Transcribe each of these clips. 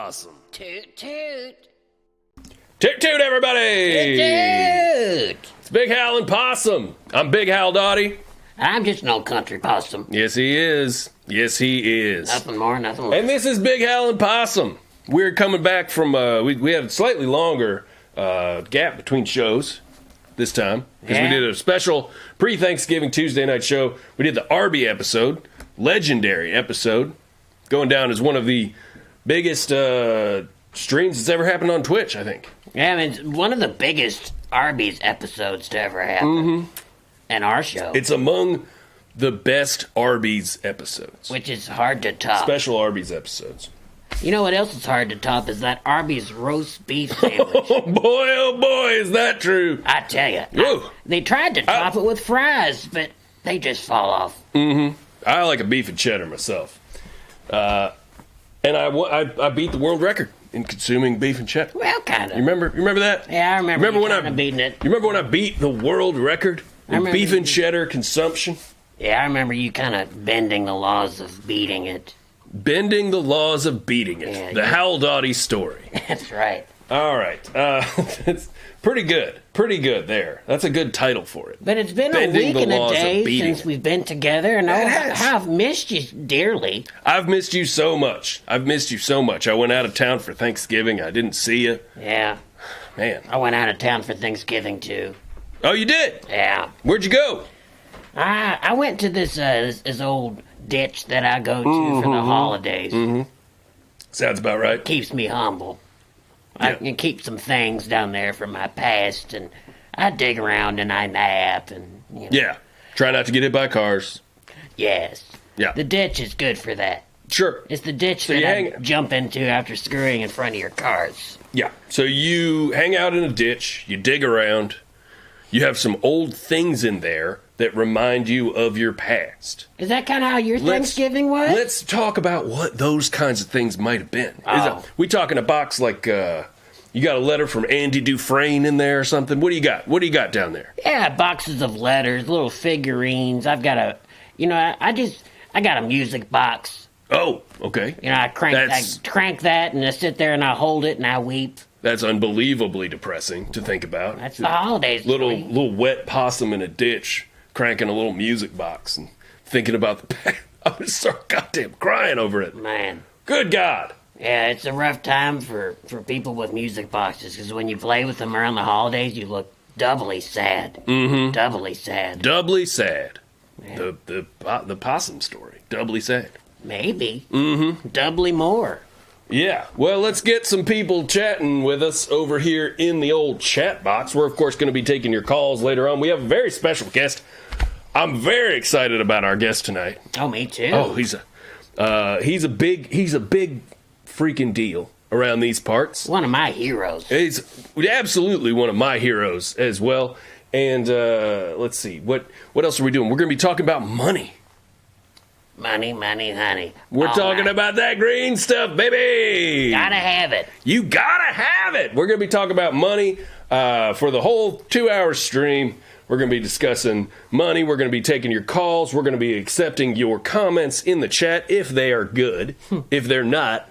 Possum. Toot toot. Toot toot, everybody! Toot toot. It's Big Hal and Possum. I'm Big Hal Dottie. I'm just an old country possum. Yes, he is. Yes, he is. Nothing more, nothing less. And this is Big Hal and Possum. We're coming back from, we had a slightly longer gap between shows this time. Because we did a special pre-Thanksgiving Tuesday night show. We did the Arby episode, legendary episode, going down as one of the biggest streams that's ever happened on Twitch, I think. Yeah, I mean, it's one of the biggest Arby's episodes to ever happen in our show. It's among the best Arby's episodes. Which is hard to top. Special Arby's episodes. You know what else is hard to top is that Arby's roast beef sandwich. Oh boy, is that true. I tell you. Woo. They tried to top it with fries, but they just fall off. I like a beef and cheddar myself. And I beat the world record in consuming beef and cheddar. Well, kind of. You remember that? Yeah, I remember when I beating it. You remember when I beat the world record in beef and cheddar consumption? Yeah, I remember you kind of bending the laws of beating it. Bending the laws of beating it. Yeah, the Hal Dottie story. That's right. All right. It's pretty good. Pretty good there. That's a good title for it. But it's been Bending a week the and a laws of day beating since it. we've been together, and It has. I've missed you dearly. I've missed you so much. I went out of town for Thanksgiving. I didn't see you. Yeah, Man. I went out of town for Thanksgiving, too. Oh, you did? Yeah. Where'd you go? I went to this old ditch that I go to for the holidays. Sounds about right. Keeps me humble. I can keep some things down there from my past, and I dig around and I nap, and, you know. Yeah. Try not to get hit by cars. Yes. Yeah. The ditch is good for that. Sure. It's the ditch So that you I hang- jump into after screwing in front of your cars. Yeah. So you hang out in a ditch, you dig around, you have some old things in there that remind you of your past. Is that kind of how your Thanksgiving was? Let's talk about what those kinds of things might have been. Oh. We talking a box like you got a letter from Andy Dufresne in there or something? What do you got? What do you got down there? Yeah, boxes of letters, little figurines. I've got I got a music box. Oh, okay. You know, I crank that and I sit there and I hold it and I weep. That's unbelievably depressing to think about. That's the holidays. Little wet possum in a ditch cranking a little music box and thinking about the past. I was so goddamn crying over it. Man. Good God. Yeah, it's a rough time for people with music boxes because when you play with them around the holidays, you look doubly sad. Mm-hmm. Doubly sad. Doubly sad. Yeah. The possum story. Doubly sad. Maybe. Mm-hmm. Doubly more. Yeah. Well, let's get some people chatting with us over here in the old chat box. We're, of course, going to be taking your calls later on. We have a very special guest. I'm very excited about our guest tonight. Oh, me too. Oh, he's a big freaking deal around these parts. One of my heroes. He's absolutely one of my heroes as well. And let's see, what else are we doing? We're going to be talking about money. Money, money, honey. We're All talking right. about that green stuff, baby. Gotta have it. You gotta have it. We're going to be talking about money for the whole 2-hour stream. We're going to be discussing money. We're going to be taking your calls. We're going to be accepting your comments in the chat if they are good. If they're not,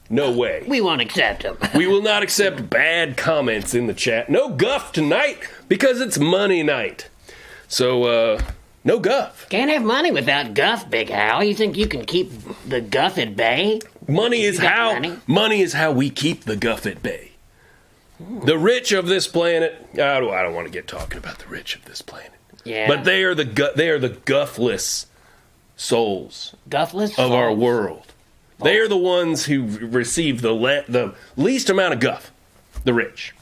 no way. We won't accept them. We will not accept bad comments in the chat. No guff tonight because it's money night. So, no guff. Can't have money without guff, Big Hal. You think you can keep the guff at bay? Money is You got how money? is how we keep the guff at bay. The rich of this planet. I don't want to get talking about the rich of this planet. Yeah. But they are the guffless souls Guffless of our souls. world. They are the ones who receive the least amount of guff. The rich.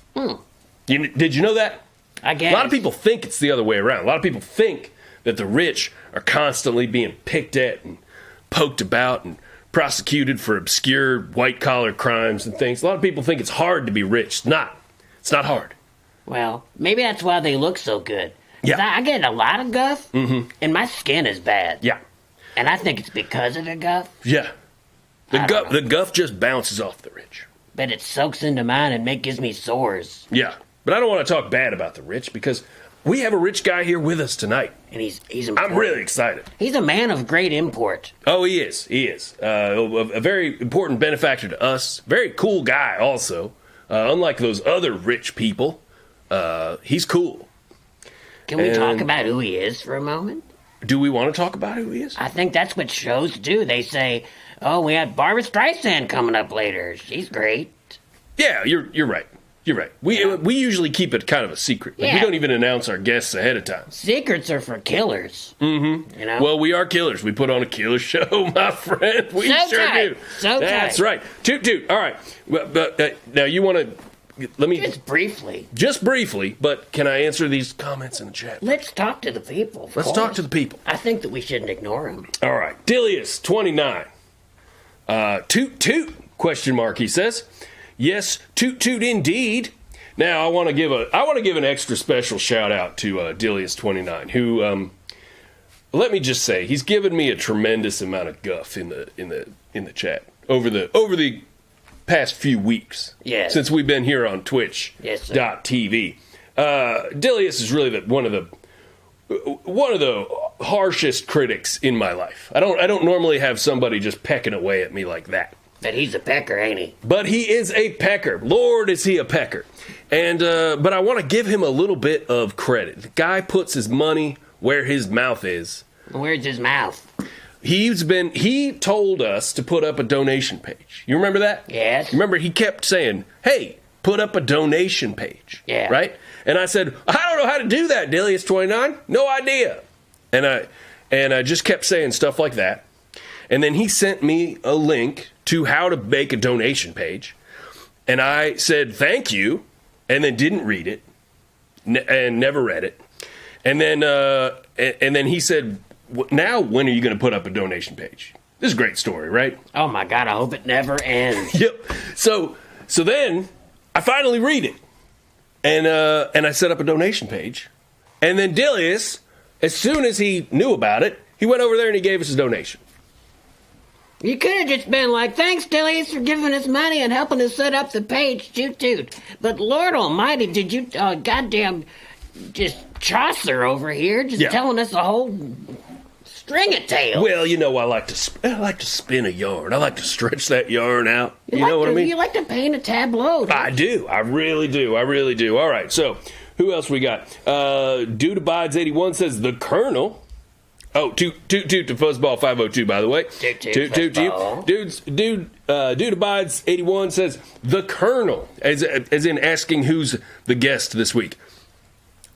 Did you know that? I guess. A lot of people think it's the other way around. A lot of people think that the rich are constantly being picked at and poked about and prosecuted for obscure white-collar crimes and things. A lot of people think it's hard to be rich. It's not. It's not hard. Well, maybe that's why they look so good. 'Cause Yeah. I get a lot of guff, and my skin is bad. Yeah. And I think it's because of the guff, Yeah. I don't know. The guff just bounces off the rich. but it soaks into mine and gives me sores. Yeah. But I don't want to talk bad about the rich because we have a rich guy here with us tonight. and he's I'm important. really excited. He's a man of great import. Oh, he is. He is. A very important benefactor to us. Very cool guy, also. Unlike those other rich people, he's cool. Can we talk about who he is for a moment? Do we want to talk about who he is? I think that's what shows do. They say, "Oh, we have Barbra Streisand coming up later. She's great." Yeah, you're right. You're right. We usually keep it kind of a secret. Like, we don't even announce our guests ahead of time. Secrets are for killers. Mm-hmm. You know? Well, we are killers. We put on a killer show, my friend. We sure do. That's right. Toot toot. All right. But now you want to let me just briefly. But can I answer these comments in the chat? Let's talk to the people. Let's talk to the people. I think that we shouldn't ignore them. All right. Dilius 29. Toot toot? Question mark. He says. Yes, toot toot indeed. Now I want to give an extra special shout out to Dilius29, who let me just say he's given me a tremendous amount of guff in the chat over the past few weeks. Yes. Since we've been here on Twitch. Yes, sir. .tv. Dilius is really one of the harshest critics in my life. I don't normally have somebody just pecking away at me like that. But he's a pecker, ain't he? But he is a pecker. Lord, is he a pecker. And but I want to give him a little bit of credit. The guy puts his money where his mouth is. Where's his mouth? He told us to put up a donation page. You remember that? Yes. Remember, he kept saying, hey, put up a donation page. Yeah. Right? And I said, I don't know how to do that, Dilius29. No idea. And I just kept saying stuff like that. And then he sent me a link to how to make a donation page. And I said, thank you, and then didn't read it, and never read it. And then he said, now when are you going to put up a donation page? This is a great story, right? Oh, my God, I hope it never ends. Yep. So then I finally read it. And I set up a donation page. And then Dilius, as soon as he knew about it, he went over there and he gave us his donation. You could have just been like, thanks, Dilius, for giving us money and helping us set up the page, toot toot. But Lord Almighty, did you, goddamn, just Chaucer over here, just telling us a whole string of tales. Well, you know, I like to spin a yarn. I like to stretch that yarn out. You know what I mean? You like to paint a tableau. I do. I really do. All right, so who else we got? Dude Abides 81 says the Colonel. Oh, toot to Fuzzball 502, by the way. Toot to you. Dude Abides 81 says the Colonel, as in asking who's the guest this week.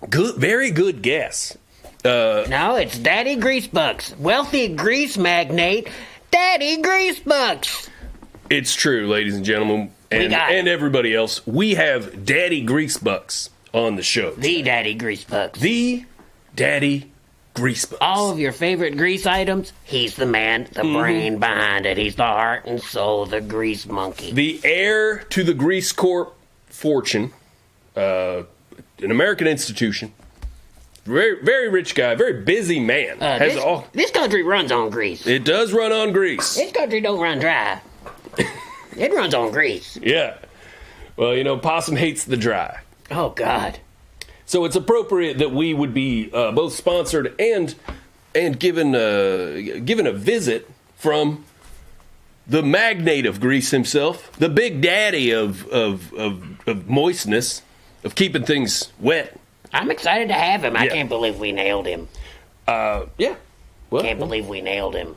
Good, very good guess. No, it's Daddy Greasebucks. Wealthy grease magnate, Daddy Greasebucks. It's true, ladies and gentlemen, and everybody else. We have Daddy Greasebucks on the show. The Daddy Greasebucks. The Daddy Greasebucks. All of your favorite grease items, he's the man, the brain behind it. He's the heart and soul, the grease monkey. The heir to the Grease Corp fortune, an American institution. Very, very rich guy, very busy man. This country runs on grease. It does run on grease. This country don't run dry. It runs on grease. Yeah. Well, you know, possum hates the dry. Oh, God. So it's appropriate that we would be both sponsored and given a visit from the magnate of grease himself, the big daddy of moistness, of keeping things wet. I'm excited to have him. I can't believe we nailed him. Yeah. Well, can't believe we nailed him.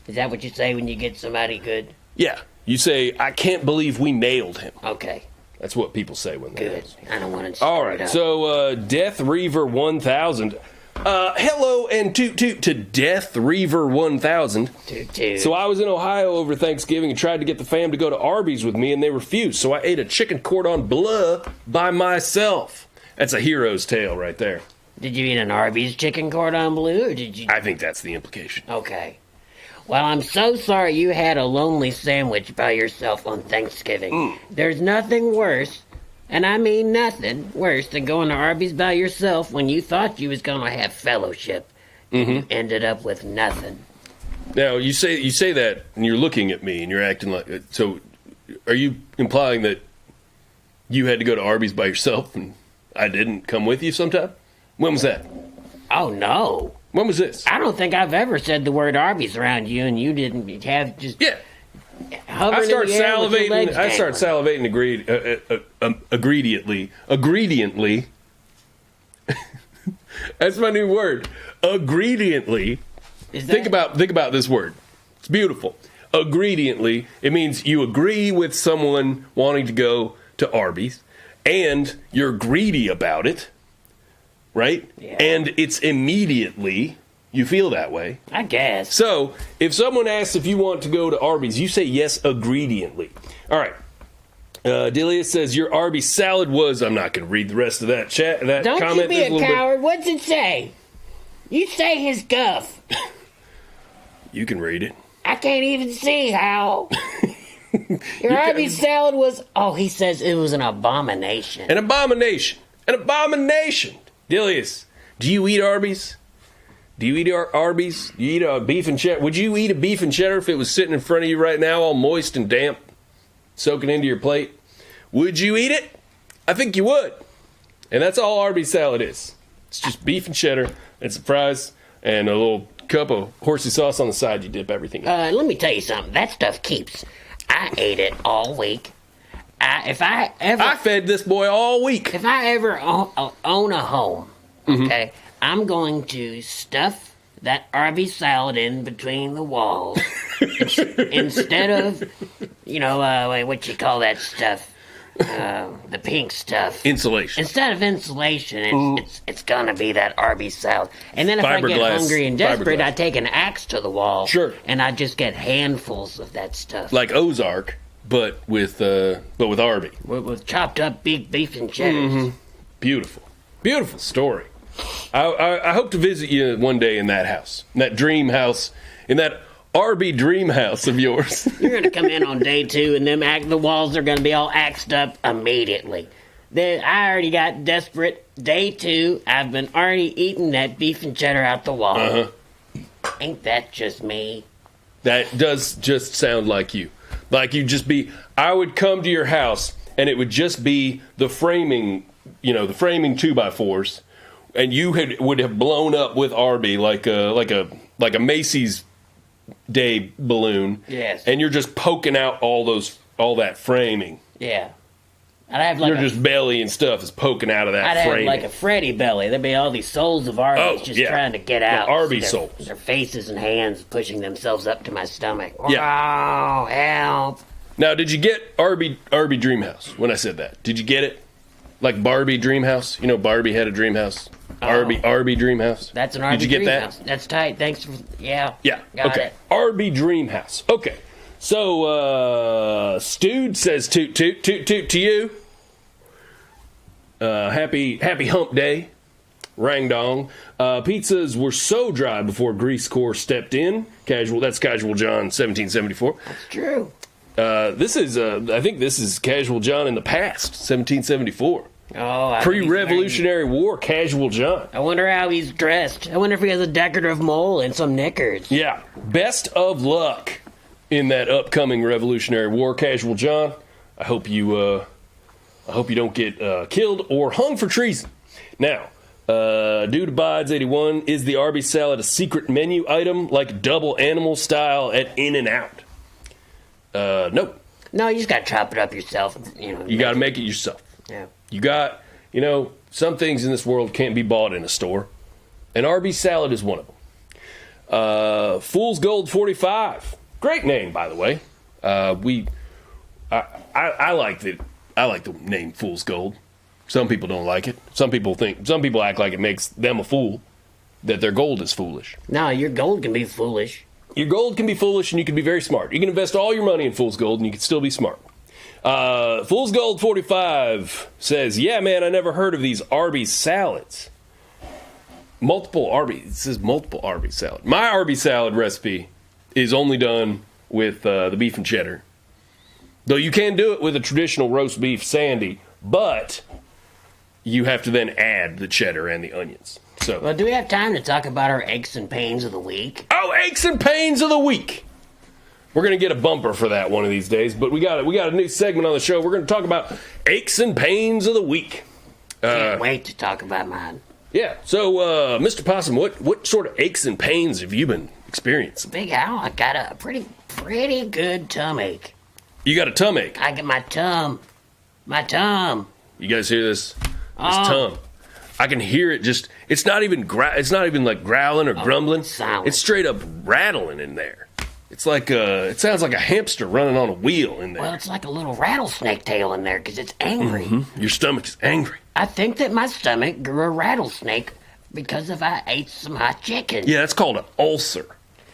Is that what you say when you get somebody good? Yeah. You say, I can't believe we nailed him. Okay. That's what people say when they good. I don't want to. All right. So, Death Reaver 1000. Hello and toot toot to Death Reaver 1000. Toot toot. So I was in Ohio over Thanksgiving and tried to get the fam to go to Arby's with me, and they refused. So I ate a chicken cordon bleu by myself. That's a hero's tale right there. Did you eat an Arby's chicken cordon bleu, or did you? I think that's the implication. Okay. Well, I'm so sorry you had a lonely sandwich by yourself on Thanksgiving. There's nothing worse, and I mean nothing worse, than going to Arby's by yourself when you thought you was going to have fellowship. And you ended up with nothing. Now, you say that, and you're looking at me, and you're acting like... So, are you implying that you had to go to Arby's by yourself, and I didn't come with you sometime? When was that? Oh, no. When was this? I don't think I've ever said the word Arby's around you, and you didn't have just... Yeah. I start salivating aggrediently. That's my new word. Aggrediently. Think about this word. It's beautiful. Aggrediently. It means you agree with someone wanting to go to Arby's, and you're greedy about it, right? Yeah. And it's immediately you feel that way. I guess. So, if someone asks if you want to go to Arby's, you say yes aggrediently. All right. Delia says your Arby's salad was... I'm not going to read the rest of that chat. That Don't comment. you be a coward. What's it say? You say his guff. You can read it. I can't even see how. Your Arby's salad was... Oh, he says it was an abomination. An abomination. An abomination. Delius, do you eat Arby's? Do you eat Arby's? Do you eat a beef and cheddar? Would you eat a beef and cheddar if it was sitting in front of you right now, all moist and damp, soaking into your plate? Would you eat it? I think you would. And that's all Arby's salad is. It's just beef and cheddar and some fries and a little cup of horsey sauce on the side. You dip everything in. Let me tell you something. That stuff keeps. I ate it all week. I fed this boy all week. If I ever own a home, okay, I'm going to stuff that Arby's salad in between the walls instead of, what you call that stuff, the pink stuff. Insulation. Instead of insulation, it's gonna be that Arby's salad. And then if I get hungry and desperate, I take an axe to the wall. Sure. And I just get handfuls of that stuff. Like Ozark, but with Arby. With chopped up beef and cheddar. Beautiful. Beautiful story. I hope to visit you one day in that house, in that dream house, in that Arby dream house of yours. You're going to come in on day 2, and the walls are going to be all axed up immediately. Then I already got desperate. Day 2, I've been already eating that beef and cheddar out the wall. Ain't that just me? That does just sound like you. Like you'd just be... I would come to your house, and it would just be the framing 2x4s. And you would have blown up with Arby like a Macy's Day balloon. Yes. And you're just poking out all that framing. Yeah. I'd have like just belly and stuff is poking out of that framing. I'd have like a Freddy belly. There'd be all these souls of Arby's trying to get out. Arby souls. Their faces and hands pushing themselves up to my stomach. Yeah. Oh, help. Now, did you get Arby Dreamhouse when I said that? Did you get it? Like Barbie Dreamhouse? You know Barbie had a Dreamhouse? Arby Dreamhouse? That's an Arby Dreamhouse. Did you get that? That's tight. Thanks for... Yeah. Yeah. Got it. Arby Dreamhouse. Okay. So, Stude says toot toot toot toot to you. Happy hump day. Rang dong. Pizzas were so dry before Grease Corps stepped in. That's Casual John 1774. That's true. I think this is Casual John in the past, 1774. Oh, Pre-Revolutionary War, Casual John. I wonder how he's dressed. I wonder if he has a decorative mole and some knickers. Yeah. Best of luck in that upcoming Revolutionary War, Casual John. I hope you don't get killed or hung for treason. Now, Dude Abides 81, is the Arby's salad a secret menu item like double animal style at In-N-Out? Nope. No, you just got to chop it up yourself. You got to make it yourself. Yeah. You got, some things in this world can't be bought in a store. And Arby's salad is one of them. Fool's Gold 45. Great name, by the way. I like the name Fool's Gold. Some people don't like it. Some people act like it makes them a fool, that their gold is foolish. No, your gold can be foolish. Your gold can be foolish and you can be very smart. You can invest all your money in Fool's Gold and you can still be smart. Fool's Gold 45 says, yeah, man, I never heard of these Arby's salads. It says multiple Arby's salad. My Arby's salad recipe is only done with the beef and cheddar. Though you can do it with a traditional roast beef sandy, but you have to then add the cheddar and the onions. So, well, do we have time to talk about our aches and pains of the week? Oh, aches and pains of the week. We're going to get a bumper for that one of these days, but we got a new segment on the show. We're going to talk about aches and pains of the week. Can't wait to talk about mine. Yeah. So, Mr. Possum, what sort of aches and pains have you been experiencing? Big Al, I got a pretty good tum ache. You got a tum ache. I get my tum. You guys hear this? This tum. I can hear it just, it's not even like growling or grumbling. It's straight up rattling in there. It's like it sounds like a hamster running on a wheel in there. Well, it's like a little rattlesnake tail in there because it's angry. Mm-hmm. Your stomach is angry. I think that my stomach grew a rattlesnake because I ate some hot chicken. Yeah, that's called an ulcer.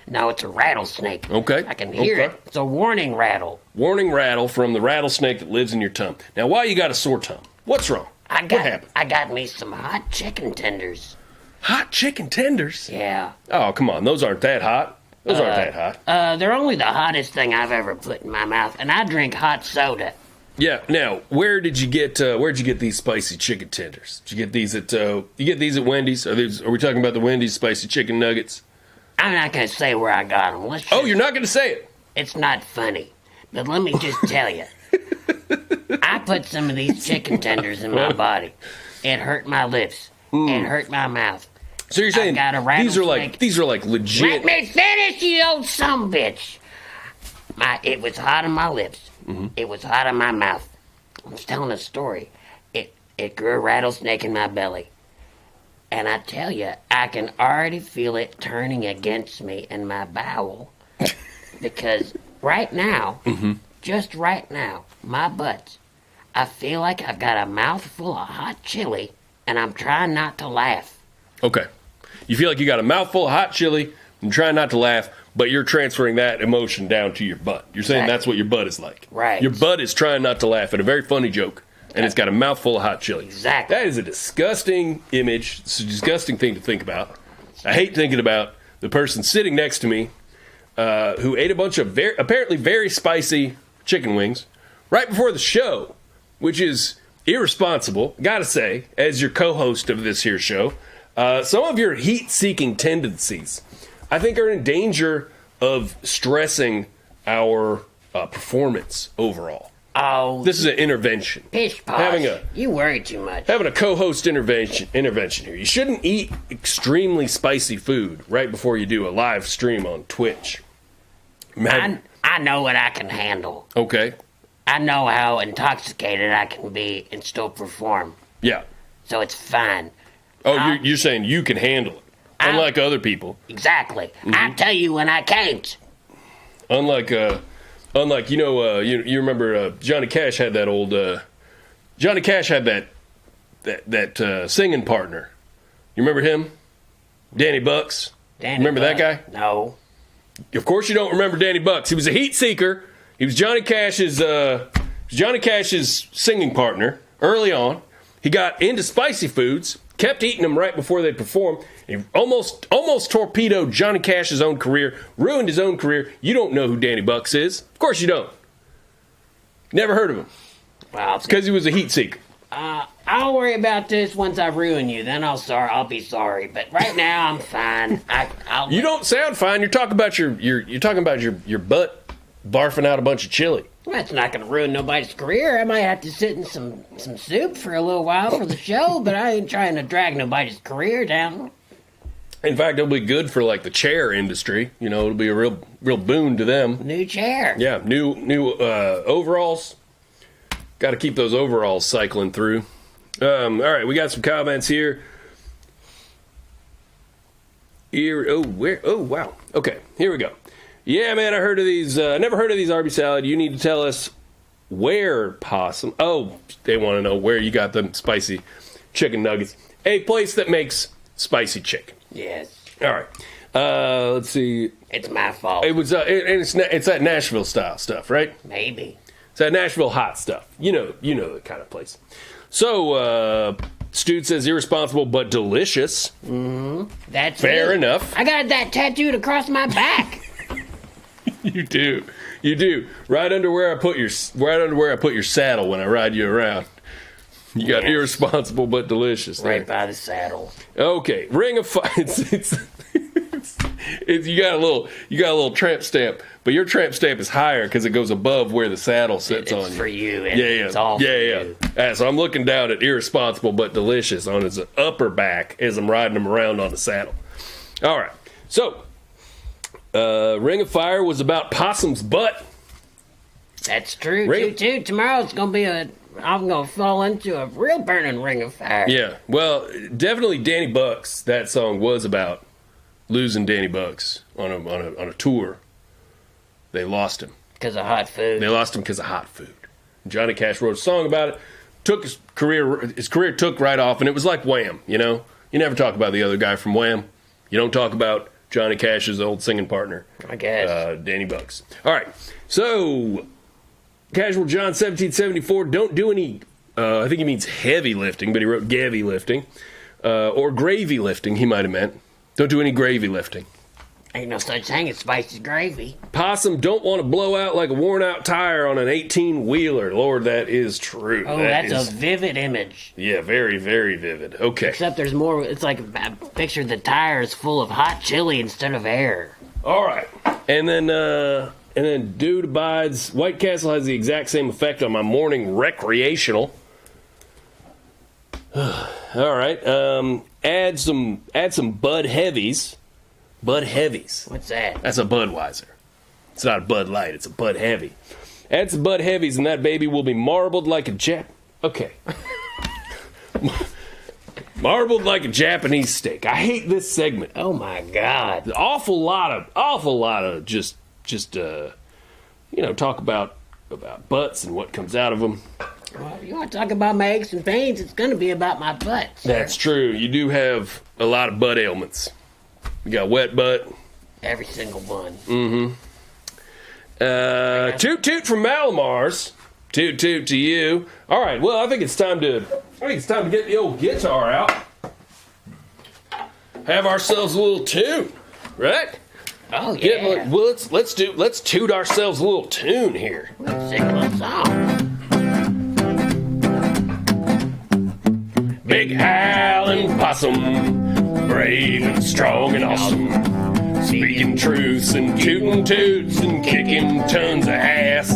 No, it's a rattlesnake. Okay. I can hear it. It's a warning rattle. Warning rattle from the rattlesnake that lives in your tum. Now, why you got a sore tum? What's wrong? What happened? I got me some hot chicken tenders. Hot chicken tenders? Yeah. Oh, come on. Those aren't that hot. Those aren't that hot. They're only the hottest thing I've ever put in my mouth, and I drink hot soda. Yeah. Now, where'd you get these spicy chicken tenders? Did you get these at Wendy's? Are we talking about the Wendy's spicy chicken nuggets? I'm not going to say where I got them. Oh, you're not going to say it? It's not funny. But let me just tell you. I put some of these chicken tenders in my body. It hurt my lips. It hurt my mouth. So you're saying these are like legit. Let me finish, you old sumbitch. It was hot on my lips. Mm-hmm. It was hot on my mouth. I'm telling a story. It grew a rattlesnake in my belly. And I tell you, I can already feel it turning against me in my bowel. Because right now, just right now, my butt, I feel like I've got a mouthful of hot chili, and I'm trying not to laugh. Okay. You feel like you got a mouthful of hot chili, and trying not to laugh, but you're transferring that emotion down to your butt. You're saying that's what your butt is like. Right. Your butt is trying not to laugh at a very funny joke. And it's got a mouthful of hot chili. Exactly. That is a disgusting image. It's a disgusting thing to think about. I hate thinking about the person sitting next to me who ate a bunch of apparently very spicy chicken wings right before the show, which is irresponsible, gotta say, as your co-host of this here show. Some of your heat-seeking tendencies, I think, are in danger of stressing our performance overall. Oh, this is an intervention. Pish posh. You worry too much. Having a co-host intervention here. You shouldn't eat extremely spicy food right before you do a live stream on Twitch. I know what I can handle. Okay. I know how intoxicated I can be and still perform. Yeah. So it's fine. Oh, you're saying you can handle it, unlike other people. Exactly. Mm-hmm. I'll tell you when I can't. Unlike you remember Johnny Cash had that old Johnny Cash had that singing partner. You remember him? Danny Bucks. Remember that guy? No. Of course you don't remember Danny Bucks. He was a heat seeker. He was Johnny Cash's singing partner early on. He got into spicy foods, kept eating them right before they performed. He almost torpedoed Johnny Cash's own career, ruined his own career. You don't know who Danny Bucks is. Of course you don't. Never heard of him. Well, it's because he was a heat seeker. I'll worry about this once I ruin you. Then I'll be sorry. But right now I'm fine. You don't sound fine. You're talking about your butt barfing out a bunch of chili. Well, that's not going to ruin nobody's career. I might have to sit in some soup for a little while for the show, but I ain't trying to drag nobody's career down. In fact, it'll be good for like the chair industry. You know, it'll be a real boon to them. New chair. Yeah, new overalls. Got to keep those overalls cycling through. All right, we got some comments here. Oh, wow. Okay, here we go. Yeah, man, I heard of these. Never heard of these Arby's salad. You need to tell us where, Possum. Oh, they want to know where you got them spicy chicken nuggets. A place that makes spicy chicken. Yes. All right. Let's see. It's my fault. It's that Nashville style stuff, right? Maybe. It's that Nashville hot stuff. You know the kind of place. So, Stude says irresponsible but delicious. Mm-hmm. That's fair enough. I got that tattooed across my back. You do. Right under where I put your saddle when I ride you around. You got irresponsible but delicious. Right by the saddle. Okay, Ring of Fire. You got a little tramp stamp, but your tramp stamp is higher because it goes above where the saddle sits It's on you. for you. Yeah, It's all for you. So I'm looking down at Irresponsible but Delicious on his upper back as I'm riding him around on the saddle. All right. So, Ring of Fire was about Possum's butt. That's true. Ring- Too. Tomorrow's gonna be I'm gonna fall into a real burning ring of fire. Yeah. Well, definitely Danny Bucks. That song was about losing Danny Bucks on a tour. They lost him. Because of hot food. They lost him because of hot food. Johnny Cash wrote a song about it. Took his career took right off, and it was like Wham. You know, you never talk about the other guy from Wham. You don't talk about Johnny Cash's old singing partner, I guess. Danny Bucks. All right, so Casual John 1774. Don't do any. I think he means heavy lifting, but he wrote gavy lifting or gravy lifting. He might have meant. Don't do any gravy lifting. Ain't no such thing as spicy gravy. Possum don't want to blow out like a worn-out tire on an 18-wheeler. Lord, that is true. Oh, that's a vivid image. Yeah, very, very vivid. Okay. Except there's more. It's like a picture the tire is full of hot chili instead of air. All right. And then Dude Abides. White Castle has the exact same effect on my morning recreational. All right. Add some Bud Heavies. Bud Heavies. What's that? That's a Budweiser. It's not a Bud Light. It's a Bud Heavy. Add some Bud Heavies, and that baby will be marbled like a Okay. Marbled like a Japanese steak. I hate this segment. Oh my God. An awful lot of just talk about butts and what comes out of them. Well, if you want to talk about my aches and pains, it's going to be about my butt. That's true. You do have a lot of butt ailments. You got wet butt. Every single one. Mm-hmm. Toot toot from Malamars. Toot toot to you. All right. Well, I think it's time to get the old guitar out. Have ourselves a little tune, right? Oh yeah. Let's toot ourselves a little tune here. Let's sing a little song. Big Howlin' Possum, brave and strong and awesome, speaking truths and tootin' toots and kicking tons of ass.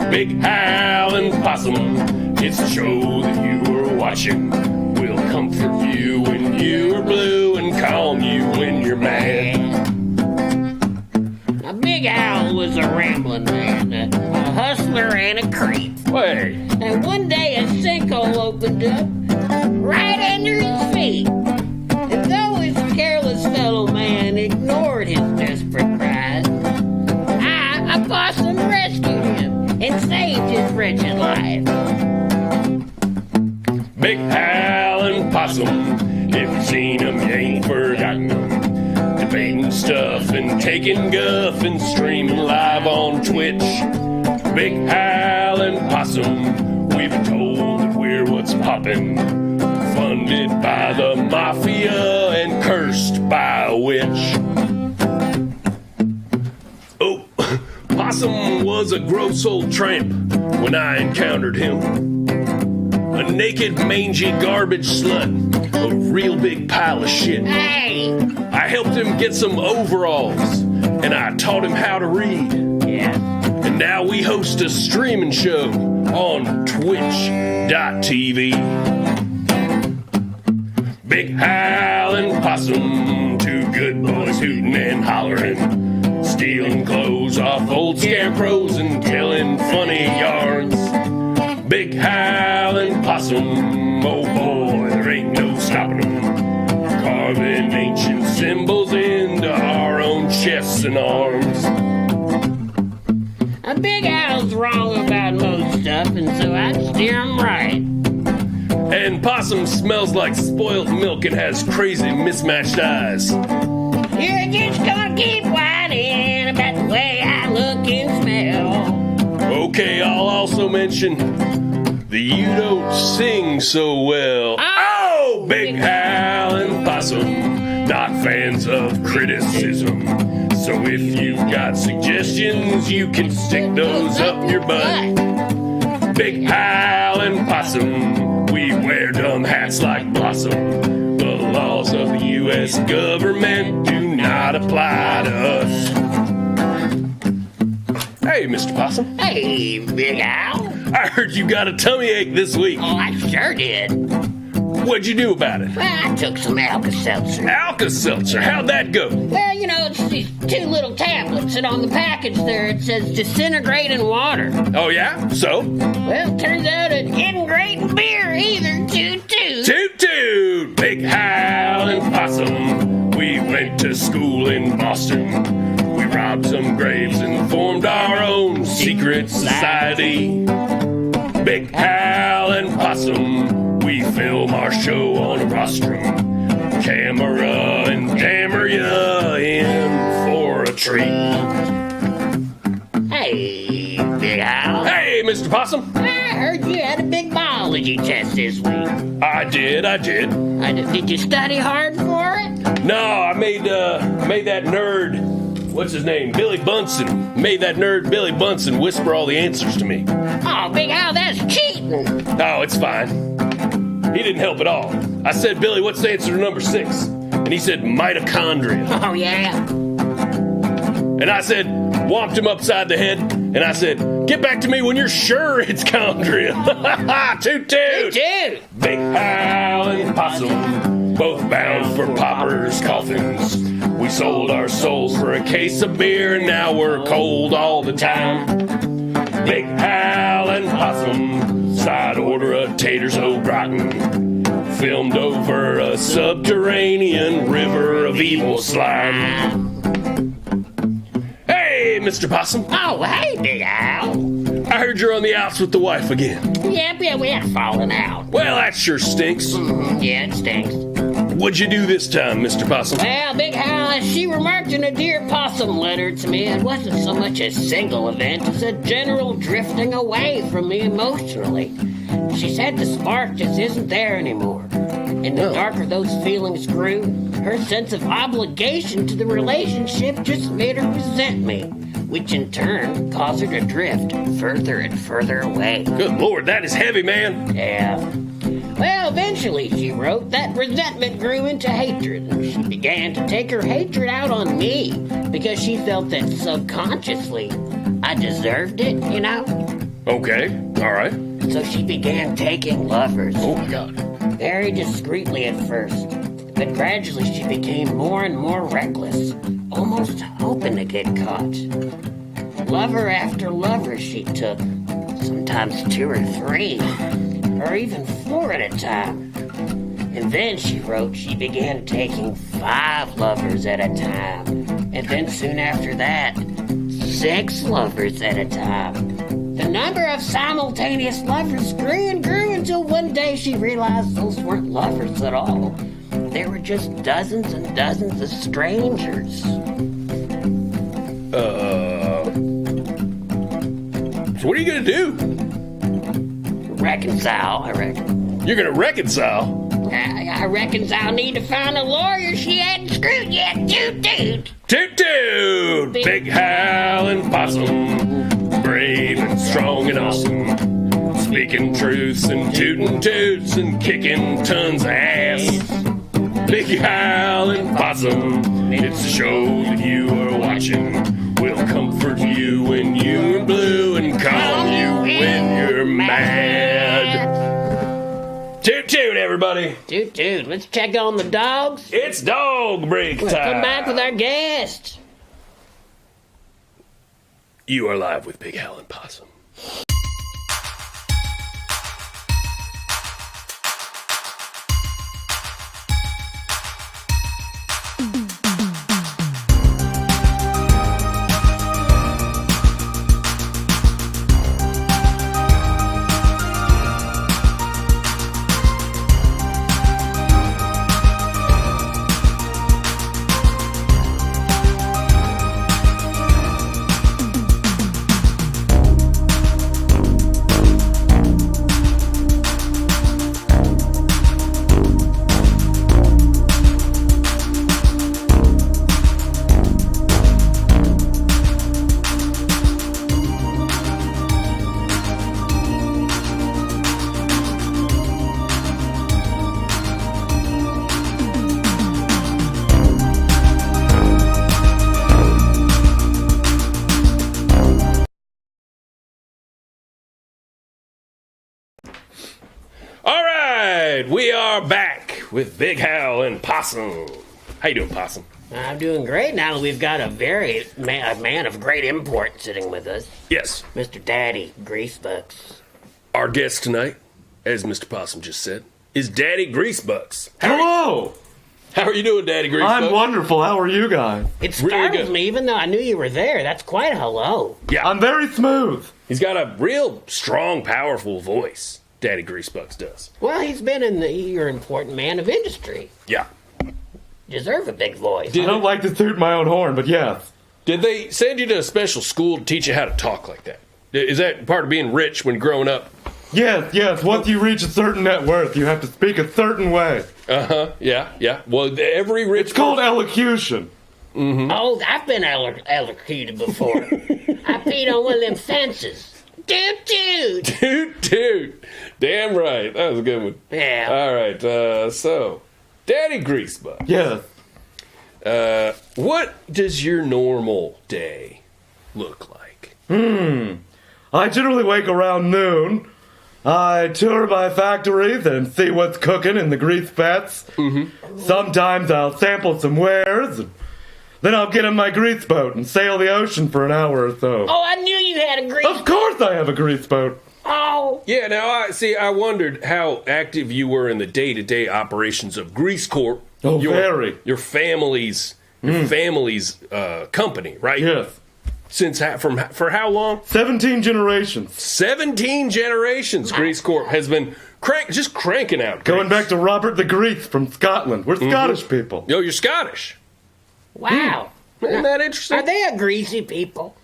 Big Howlin' Possum, it's a show that you are watching. We'll comfort you when you are blue and calm you when you're mad. A Big Owl was a rambling man, a hustler and a creep. Wait. And one day a sinkhole opened up right under his feet. And though his careless fellow man ignored his desperate cries, a possum rescued him and saved his wretched life. Big Howlin' Possum, if you've seen him, you ain't forgotten him. Debating stuff and taking guff and streaming live on Twitch. Big Howlin' Possum, we've been told that we're what's poppin'. Funded by the mafia and cursed by a witch. Oh, Possum was a gross old tramp when I encountered him. A naked, mangy garbage slut, a real big pile of shit. Hey! I helped him get some overalls, and I taught him how to read. Yeah. And now we host a streaming show on Twitch.tv. Big Howlin' Possum, two good boys hootin' and hollerin', stealing clothes off old scarecrows and telling funny yarns. Big Howlin' Possum, oh boy, there ain't no stopping 'em, carving ancient symbols into our own chests and arms. A Big Owl's wrong about most stuff, and so I steer him right. And Possum smells like spoiled milk and has crazy mismatched eyes. You're just gonna keep whining about the way I look and smell. Okay, I'll also mention that you don't sing so well. Oh, Big Howlin' Possum, not fans of criticism. So if you've got suggestions, you can stick those up your butt. Big Howlin' Possum, we wear dumb hats like Blossom. The laws of the U.S. government do not apply to us. Hey, Mr. Possum. Hey, Big Al. I heard you got a tummy ache this week. Oh, I sure did. What'd you do about it? Well, I took some Alka-Seltzer. Alka-Seltzer, how'd that go? Well, you know, it's these 2 little tablets, and on the package there it says disintegrate in water. Oh, yeah? So? Well, turns out it didn't great in beer either. Toot toot. Toot toot! Big Hal and Possum. We went to school in Boston. We robbed some graves and formed our own secret society. Big Hal and Possum. We film our show on a rostrum, camera, and hammer ya in for a treat. Hey, Big Al. Hey, Mr. Possum. I heard you had a big biology test this week. I did. Did you study hard for it? No, I made that nerd, what's his name, Billy Bunsen, made that nerd Billy Bunsen whisper all the answers to me. Oh, Big Al, that's cheating. No, it's fine. He didn't help at all. I said, Billy, what's the answer to number 6? And he said, mitochondria. Oh, yeah? And I said, whomped him upside the head, and I said, get back to me when you're sure it's chondria. Toot toot! Toot toot! Big Hal and Possum, both bound for paupers' coffins. We sold our souls for a case of beer, and now we're cold all the time. Big Hal and Possum, side order of taters au gratin, filmed over a subterranean river of evil slime. Hey, Mr. Possum. Oh, hey, Big Al. I heard you're on the outs with the wife again. Yeah, we had fallen out. Well, that sure stinks. Yeah, it stinks. What'd you do this time, Mr. Possum? Well, Big Al, as she remarked in a Dear Possum letter to me, it wasn't so much a single event as a general drifting away from me emotionally. She said the spark just isn't there anymore. And the darker those feelings grew, her sense of obligation to the relationship just made her resent me, which in turn caused her to drift further and further away. Good Lord, that is heavy, man. Yeah. Well, eventually, she wrote, that resentment grew into hatred, and she began to take her hatred out on me because she felt that subconsciously I deserved it, you know? Okay, all right. So she began taking lovers. Oh, my God. Very discreetly at first, but gradually she became more and more reckless, almost hoping to get caught. Lover after lover she took, sometimes 2 or 3. Or even 4 at a time. And then, she wrote, she began taking 5 lovers at a time. And then soon after that, 6 lovers at a time. The number of simultaneous lovers grew and grew until one day she realized those weren't lovers at all. They were just dozens and dozens of strangers. So what are you gonna do? Reconcile, I reckon. You're gonna reconcile? I reckon I'll need to find a lawyer she hadn't screwed yet. Toot toot! Toot toot! Big Hal and Possum, brave and strong and awesome, speaking truths and tooting toots and kicking tons of ass. Big Hal and Possum, it's a show that you are watching. We'll comfort you when you're blue and calm you when you're mad. Toot toot, everybody. Toot toot. Let's check on the dogs. It's dog break time. Come back with our guest. You are live with Big Hal and Possum. right, we are back with Big Hal and Possum. How you doing, Possum? I'm doing great now that we've got a man of great import sitting with us. Yes. Mr. Daddy Greasebucks. Our guest tonight, as Mr. Possum just said, is Daddy Greasebucks. Hello! How are you doing, Daddy Greasebucks? I'm wonderful. How are you guys? It Really startled good. me, even though I knew you were there. That's quite a hello. Yeah. I'm very smooth. He's got a real strong, powerful voice, Daddy Greasebucks does. Well, he's been you're an important man of industry. Yeah. Deserve a big voice. I don't like to toot my own horn, but yes. Did they send you to a special school to teach you how to talk like that? Is that part of being rich when growing up? Yes. Once you reach a certain net worth, you have to speak a certain way. Uh-huh. Yeah. Well, every rich... It's called elocution. Oh, I've been electrocuted before. I peed on one of them fences. Toot. Dude. Damn right. That was a good one. Yeah. All right. So, Daddy Greasebucks. Yes. What does your normal day look like? I generally wake around noon. I tour my factories and see what's cooking in the grease vats. Sometimes I'll sample some wares, and then I'll get in my grease boat and sail the ocean for an hour or so. Oh, I knew you had a grease. Of course I have a grease boat. Oh. Yeah, now, I wondered how active you were in the day-to-day operations of Grease Corp. Oh, very. Your family's company, right? Yes. For how long? 17 generations. 17 generations Grease Corp has been cranking out grease. Going back to Robert the Grease from Scotland. We're Scottish people. Yo, you're Scottish. Wow. Isn't that interesting? Are they a greasy people?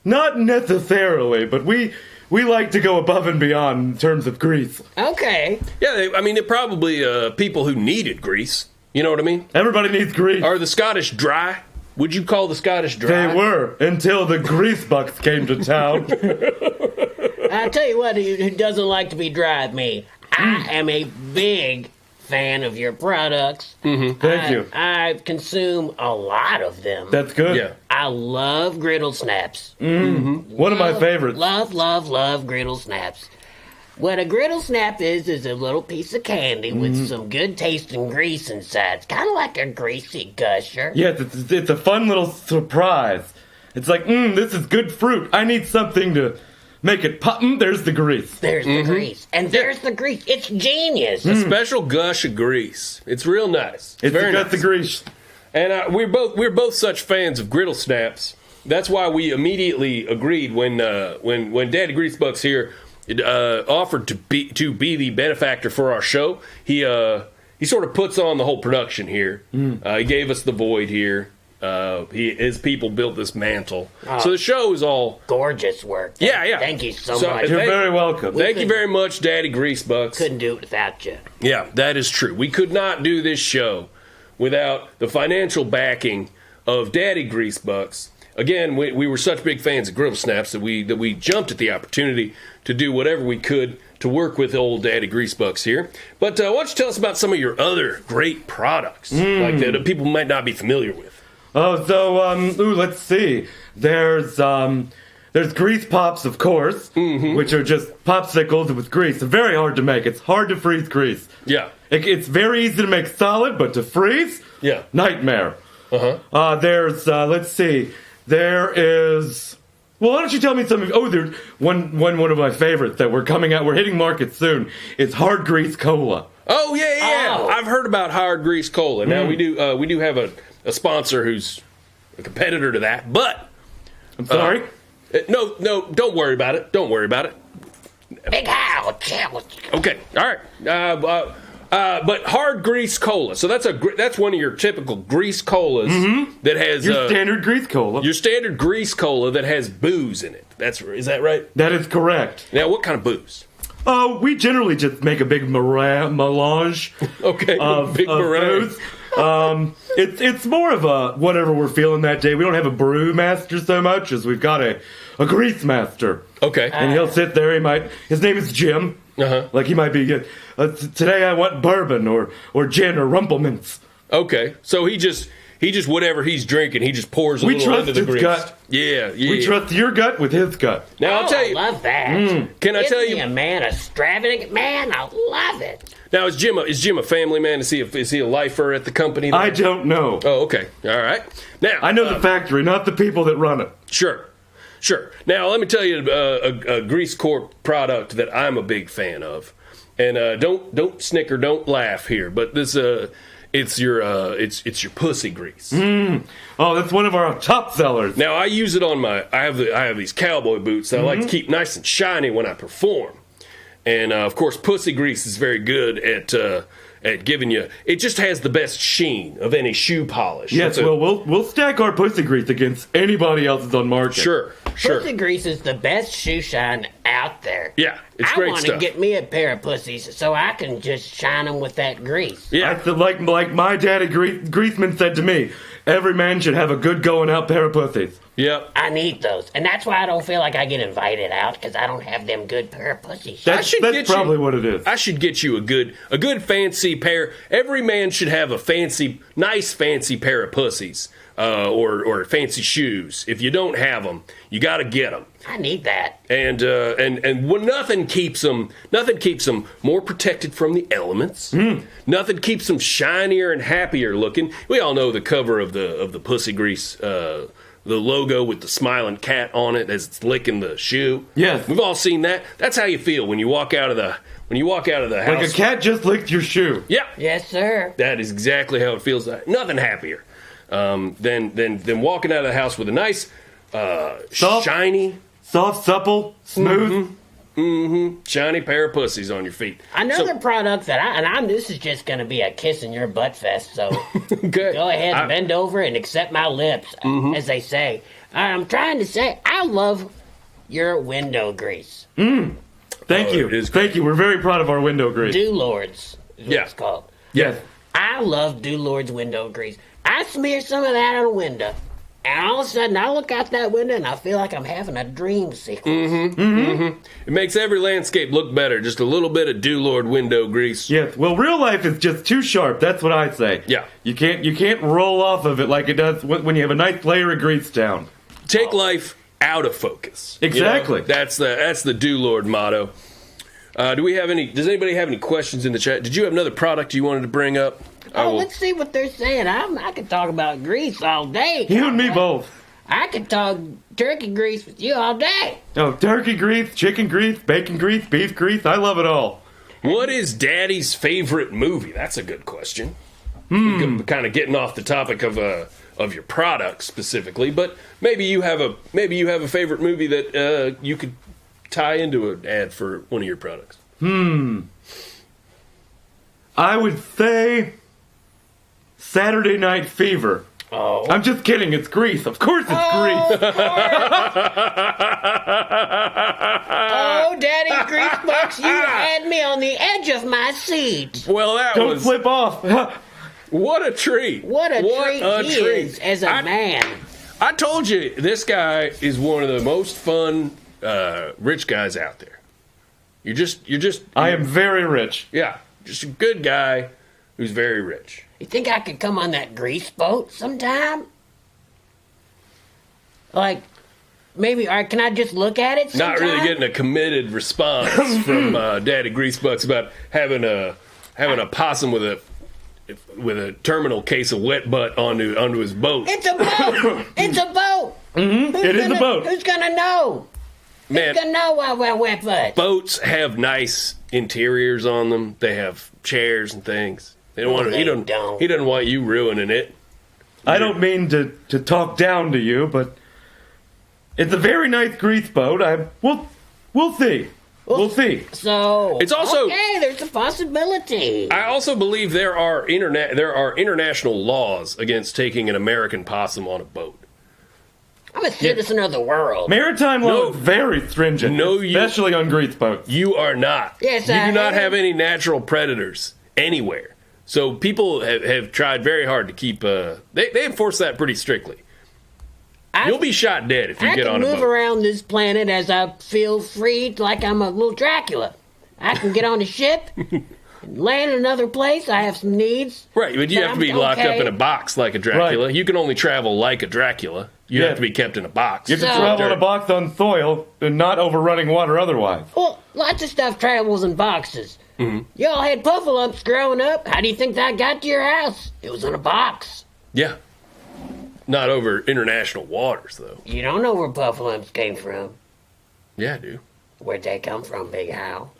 Not necessarily, but we like to go above and beyond in terms of grease. Okay. Yeah, they're probably people who needed grease. You know what I mean? Everybody needs grease. Are the Scottish dry? Would you call the Scottish dry? They were, until the grease bucks came to town. I'll tell you what, who doesn't like to be dry with me? I am a big fan of your products. Thank you. I consume a lot of them. That's good. Yeah. I love griddle snaps. One of my favorites. Love griddle snaps. What a griddle snap is a little piece of candy with some good tasting grease inside. It's kind of like a greasy gusher. Yes, it's a fun little surprise. It's like, this is good fruit. I need something to make it pop. There's the grease. There's the grease. And there's the grease. It's genius. A special gush of grease. It's real nice. It's very got nice. the grease. And we're both such fans of griddle snaps. That's why we immediately agreed when Daddy Greasebucks here offered to be the benefactor for our show. He sort of puts on the whole production here. He gave us the void here. His people built this mantle. So the show is all Gorgeous work. Yeah. Thank you so So, much. You're very welcome. Thank you very much, Daddy Greasebucks. Couldn't do it without you. Yeah, that is true. We could not do this show without the financial backing of Daddy Greasebucks. Again, we were such big fans of Griddle Snaps that we jumped at the opportunity to do whatever we could to work with old Daddy Greasebucks here. But why don't you tell us about some of your other great products like that people might not be familiar with? Oh, so, let's see. There's grease pops, of course, which are just popsicles with grease. They're very hard to make. It's hard to freeze grease. Yeah. It's very easy to make solid, but to freeze, Yeah. nightmare. There's, let's see. There is. Well, why don't you tell me something? Oh, there's one of my favorites that we're hitting market soon. It's hard grease cola. Oh, yeah. Oh. I've heard about Hard Grease Cola. Now, we do have a sponsor who's a competitor to that, but... I'm sorry? No, don't worry about it. Don't worry about it. Big Hal, challenge. Okay, all right. But Hard Grease Cola. So that's one of your typical grease colas that has... Your standard grease cola. Your standard grease cola that has booze in it. Is that right? That is correct. Now, what kind of booze? Oh, we generally just make a big melange Okay, of big meringue. booze. It's more of a whatever we're feeling that day. We don't have a brew master so much as we've got a grease master. Okay. And he'll sit there. His name is Jim. Like he might be. Today I want bourbon or gin or rumplements. Okay, so he he just whatever he's drinking, he just pours a We little trust into the his grease. gut. Yeah. We trust your gut with his gut. Now I'll tell I you. love that. Can I Give tell me you? a man, a extravagant man. I love it. Now is Jim a family man? Is he a lifer at the company? there? I don't know. Oh, okay. All right. Now I know the factory, not the people that run it. Sure. Now, let me tell you a Grease Corp product that I'm a big fan of, and don't snicker, don't laugh here, but this it's your pussy grease. Oh, that's one of our top sellers. Now, I use it on I have these cowboy boots that I like to keep nice and shiny when I perform, and of course, pussy grease is very good at giving you. It just has the best sheen of any shoe polish. Yes, It's a- well, we'll stack our pussy grease against anybody else's on market. Sure. Pussy grease is the best shoe shine out there. Yeah, it's I great want to stuff. get me a pair of pussies so I can just shine them with that grease. Yeah. I feel like my daddy Greaseman said to me, every man should have a good going out pair of pussies. Yep. I need those. And that's why I don't feel like I get invited out, because I don't have them good pair of pussies. I should get That's you- probably what it is. I should get you a good fancy pair. Every man should have a nice fancy pair of pussies, or fancy shoes. If you don't have them, you got to get them. I need that. And when nothing keeps them more protected from the elements. Nothing keeps them shinier and happier looking. We all know the cover of the pussy grease. The logo with the smiling cat on it as it's licking the shoe. Yes. We've all seen that. That's how you feel when you walk out of the house. Like a cat just licked your shoe. Yeah. Yes, sir. That is exactly how it feels. Nothing happier than walking out of the house with a nice, Soft. shiny Soft, supple, smooth. shiny pair of pussies on your feet. Another product that this is just going to be a kiss in your butt fest, so Okay. go ahead and bend over and accept my lips, as they say. I'm trying to say, I love your window grease. Thank you. it is Thank you. We're very proud of our window grease. Dew Lords is what Yeah. it's called. Yes. I love Dew Lord's window grease. I smear some of that on a window, and all of a sudden I look out that window and I feel like I'm having a dream sequence. It makes every landscape look better. Just a little bit of Dew Lord window grease. Yes. Well, real life is just too sharp. That's what I say. Yeah. You can't roll off of it like it does when you have a nice layer of grease down. Take life out of focus. You know? Exactly. That's the Dew Lord motto. Does anybody have any questions in the chat? Did you have another product you wanted to bring up? Oh, let's see what they're saying. I could talk about grease all day. You and me both. I could talk turkey grease with you all day. Oh, turkey grease, chicken grease, bacon grease, beef grease. I love it all. What is Daddy's favorite movie? That's a good question. Kind of getting off the topic of your product specifically, but maybe you have a favorite movie that you could tie into an ad for one of your products. I would say Saturday Night Fever. Oh. I'm just kidding. It's grease. Of course it's grease. Oh, Daddy Greasebox, you had me on the edge of my seat. Well, that Don't was flip off. what a treat! What a treat he is as a man. I told you this guy is one of the most fun rich guys out there. You're just I am very rich. yeah, just a good guy who's very rich. You think I could come on that grease boat sometime? Like, maybe, or can I just look at it sometime? Not really getting a committed response from Daddy Greasebucks about having a possum with a terminal case of wet butt onto his boat. It's a boat! It's a boat! It is a boat. Who's gonna know? Man, Who's gonna know why we're wet butt? boats have nice interiors on them. They have chairs and things. They don't want they he don't. doesn't want you ruining it. I don't mean to talk down to you, but it's a very nice grease boat. We'll see. We'll see. So, It's also- okay, there's a possibility. I also believe there are international laws against taking an American possum on a boat. I'm a citizen of the world. Maritime law No. is very stringent, No, you- especially on grease boats. You are not. Yes, you I do not am. have any natural predators anywhere. So people have tried very hard to keep. They enforce that pretty strictly. You'll be shot dead if you I get can on a move boat. around this planet as I feel free, like I'm a little Dracula. I can get on a ship and land in another place. I have some needs. Right, but you But have to be I'm locked up okay. in a box like a Dracula. Right. You can only travel like a Dracula. You Yeah. have to be kept in a box. You have to So- travel in a box on soil and not over running water otherwise. Well, lots of stuff travels in boxes. Mm-hmm. Y'all had puffalumps growing up. How do you think that got to your house? It was in a box. Yeah. Not over international waters, though. You don't know where puffalumps came from. Yeah, I do. Where'd they come from, Big Hal?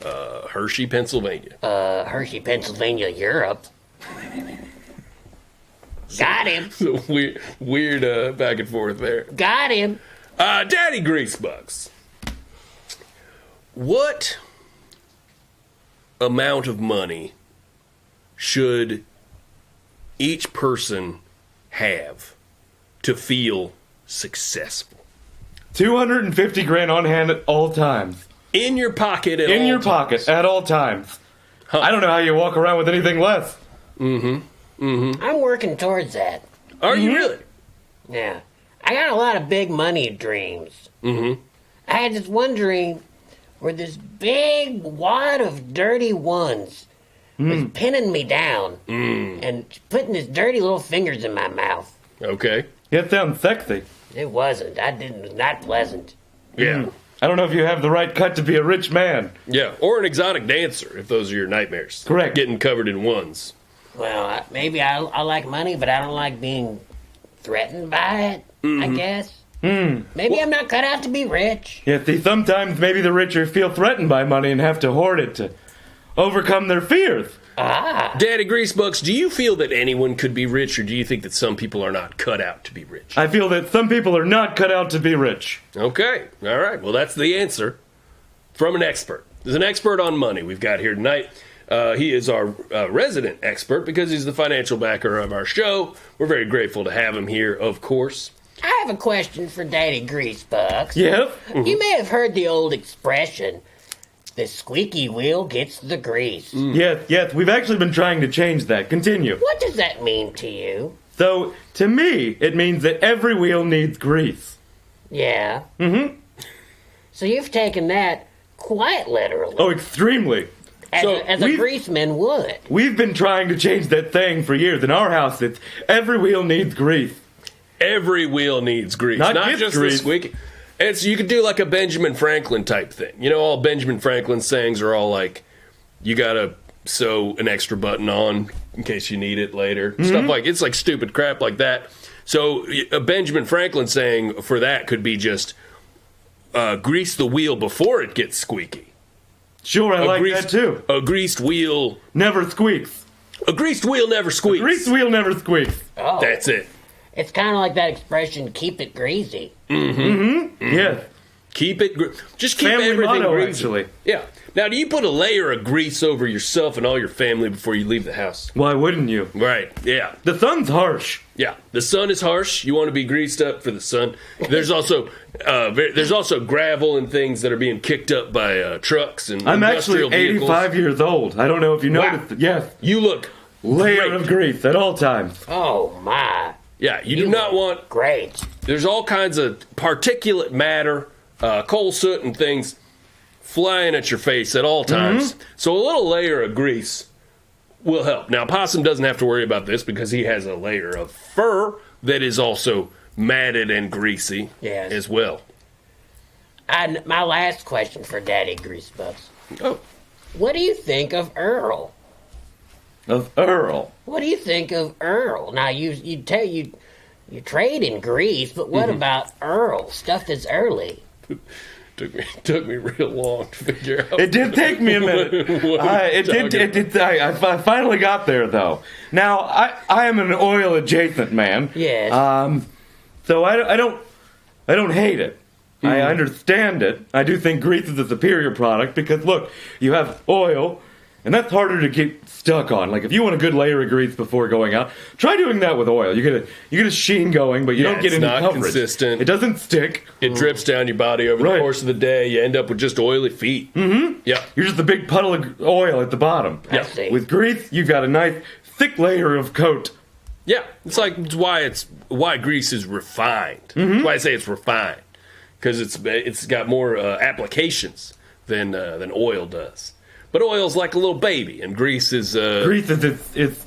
Hershey, Pennsylvania. Hershey, Pennsylvania, Europe. Got him. So weird back and forth there. Got him. Daddy Greasebucks. What amount of money should each person have to feel successful? 250 grand on hand at all times. In your pocket at In all your times. pocket at all times. I don't know how you walk around with anything less. I'm working towards that. Are you really? Yeah. I got a lot of big money dreams. Mm-hmm. I had this one dream where this big wad of dirty ones was pinning me down and putting his dirty little fingers in my mouth. Okay. It sounds sexy. It wasn't. It was not pleasant. Yeah. I don't know if you have the right cut to be a rich man. Yeah. Or an exotic dancer, if those are your nightmares. Correct. Getting covered in ones. Well, maybe I like money, but I don't like being threatened by it, I guess. Maybe I'm not cut out to be rich. Yeah, see, sometimes maybe the richer feel threatened by money and have to hoard it to overcome their fears. Daddy Greasebucks, do you feel that anyone could be rich, or do you think that some people are not cut out to be rich? I feel that some people are not cut out to be rich. Okay. All right. Well, that's the answer from an expert. There's an expert on money we've got here tonight. He is our resident expert because he's the financial backer of our show. We're very grateful to have him here, of course. I have a question for Daddy Greasebucks. Yes? You may have heard the old expression, the squeaky wheel gets the grease. Yes, we've actually been trying to change that. Continue. What does that mean to you? So, to me, it means that every wheel needs grease. Yeah. Mm-hmm. So you've taken that quite literally, Oh, extremely. as, so as a we've- greaseman would. We've been trying to change that saying for years. In our house, it's every wheel needs grease. Every wheel needs grease, Not not gift just grease. the squeaky. You could do like a Benjamin Franklin type thing. You know, all Benjamin Franklin sayings are all like, you gotta sew an extra button on in case you need it later. Stuff like, it's like stupid crap like that. So a Benjamin Franklin saying for that could be just grease the wheel before it gets squeaky. Sure, I like greased, that too. A greased wheel. Never squeaks. A greased wheel never squeaks. Greased wheel never squeaks. Oh, That's it. it's kind of like that expression, keep it greasy. Yes. Keep it. Just keep Family everything motto, greasy. actually. Yeah. Now, do you put a layer of grease over yourself and all your family before you leave the house? Why wouldn't you? Right. Yeah. The sun's harsh. Yeah. The sun is harsh. You want to be greased up for the sun. There's also gravel and things that are being kicked up by trucks and I'm industrial actually 85 years old. I don't know if you Wow. noticed it. Yes. You look Layer great. of grease at all times. Oh, my. Yeah. You do not want. Great. There's all kinds of particulate matter, coal soot, and things flying at your face at all times. So a little layer of grease will help. Now, Possum doesn't have to worry about this because he has a layer of fur that is also matted and greasy Yes. as well. And my last question for Daddy Greasebucks. Oh, What do you think of Earl? Of Earl. What do you think of Earl? Now, you trade in grease, but what about Earl? Stuff that's early. took me real long to figure out. It did take me a minute. What are you talking I finally got there, though. Now, I am an oil adjacent man. Yes. So I don't hate it. I understand it. I do think grease is a superior product because look, you have oil, and that's harder to keep stuck on. Like if you want a good layer of grease before going out, try doing that with oil. You get a sheen going, but you Yeah, don't get it's any not coverage. consistent. It doesn't stick. It drips down your body over Right. the course of the day. You end up with just oily feet. Mm-hmm. Yeah. You're just a big puddle of oil at the bottom. I see. With grease, you've got a nice thick layer of coat. Yeah, it's why grease is refined. That's why I say it's refined because it's got more applications than oil does. But oil's like a little baby, and grease is Grease is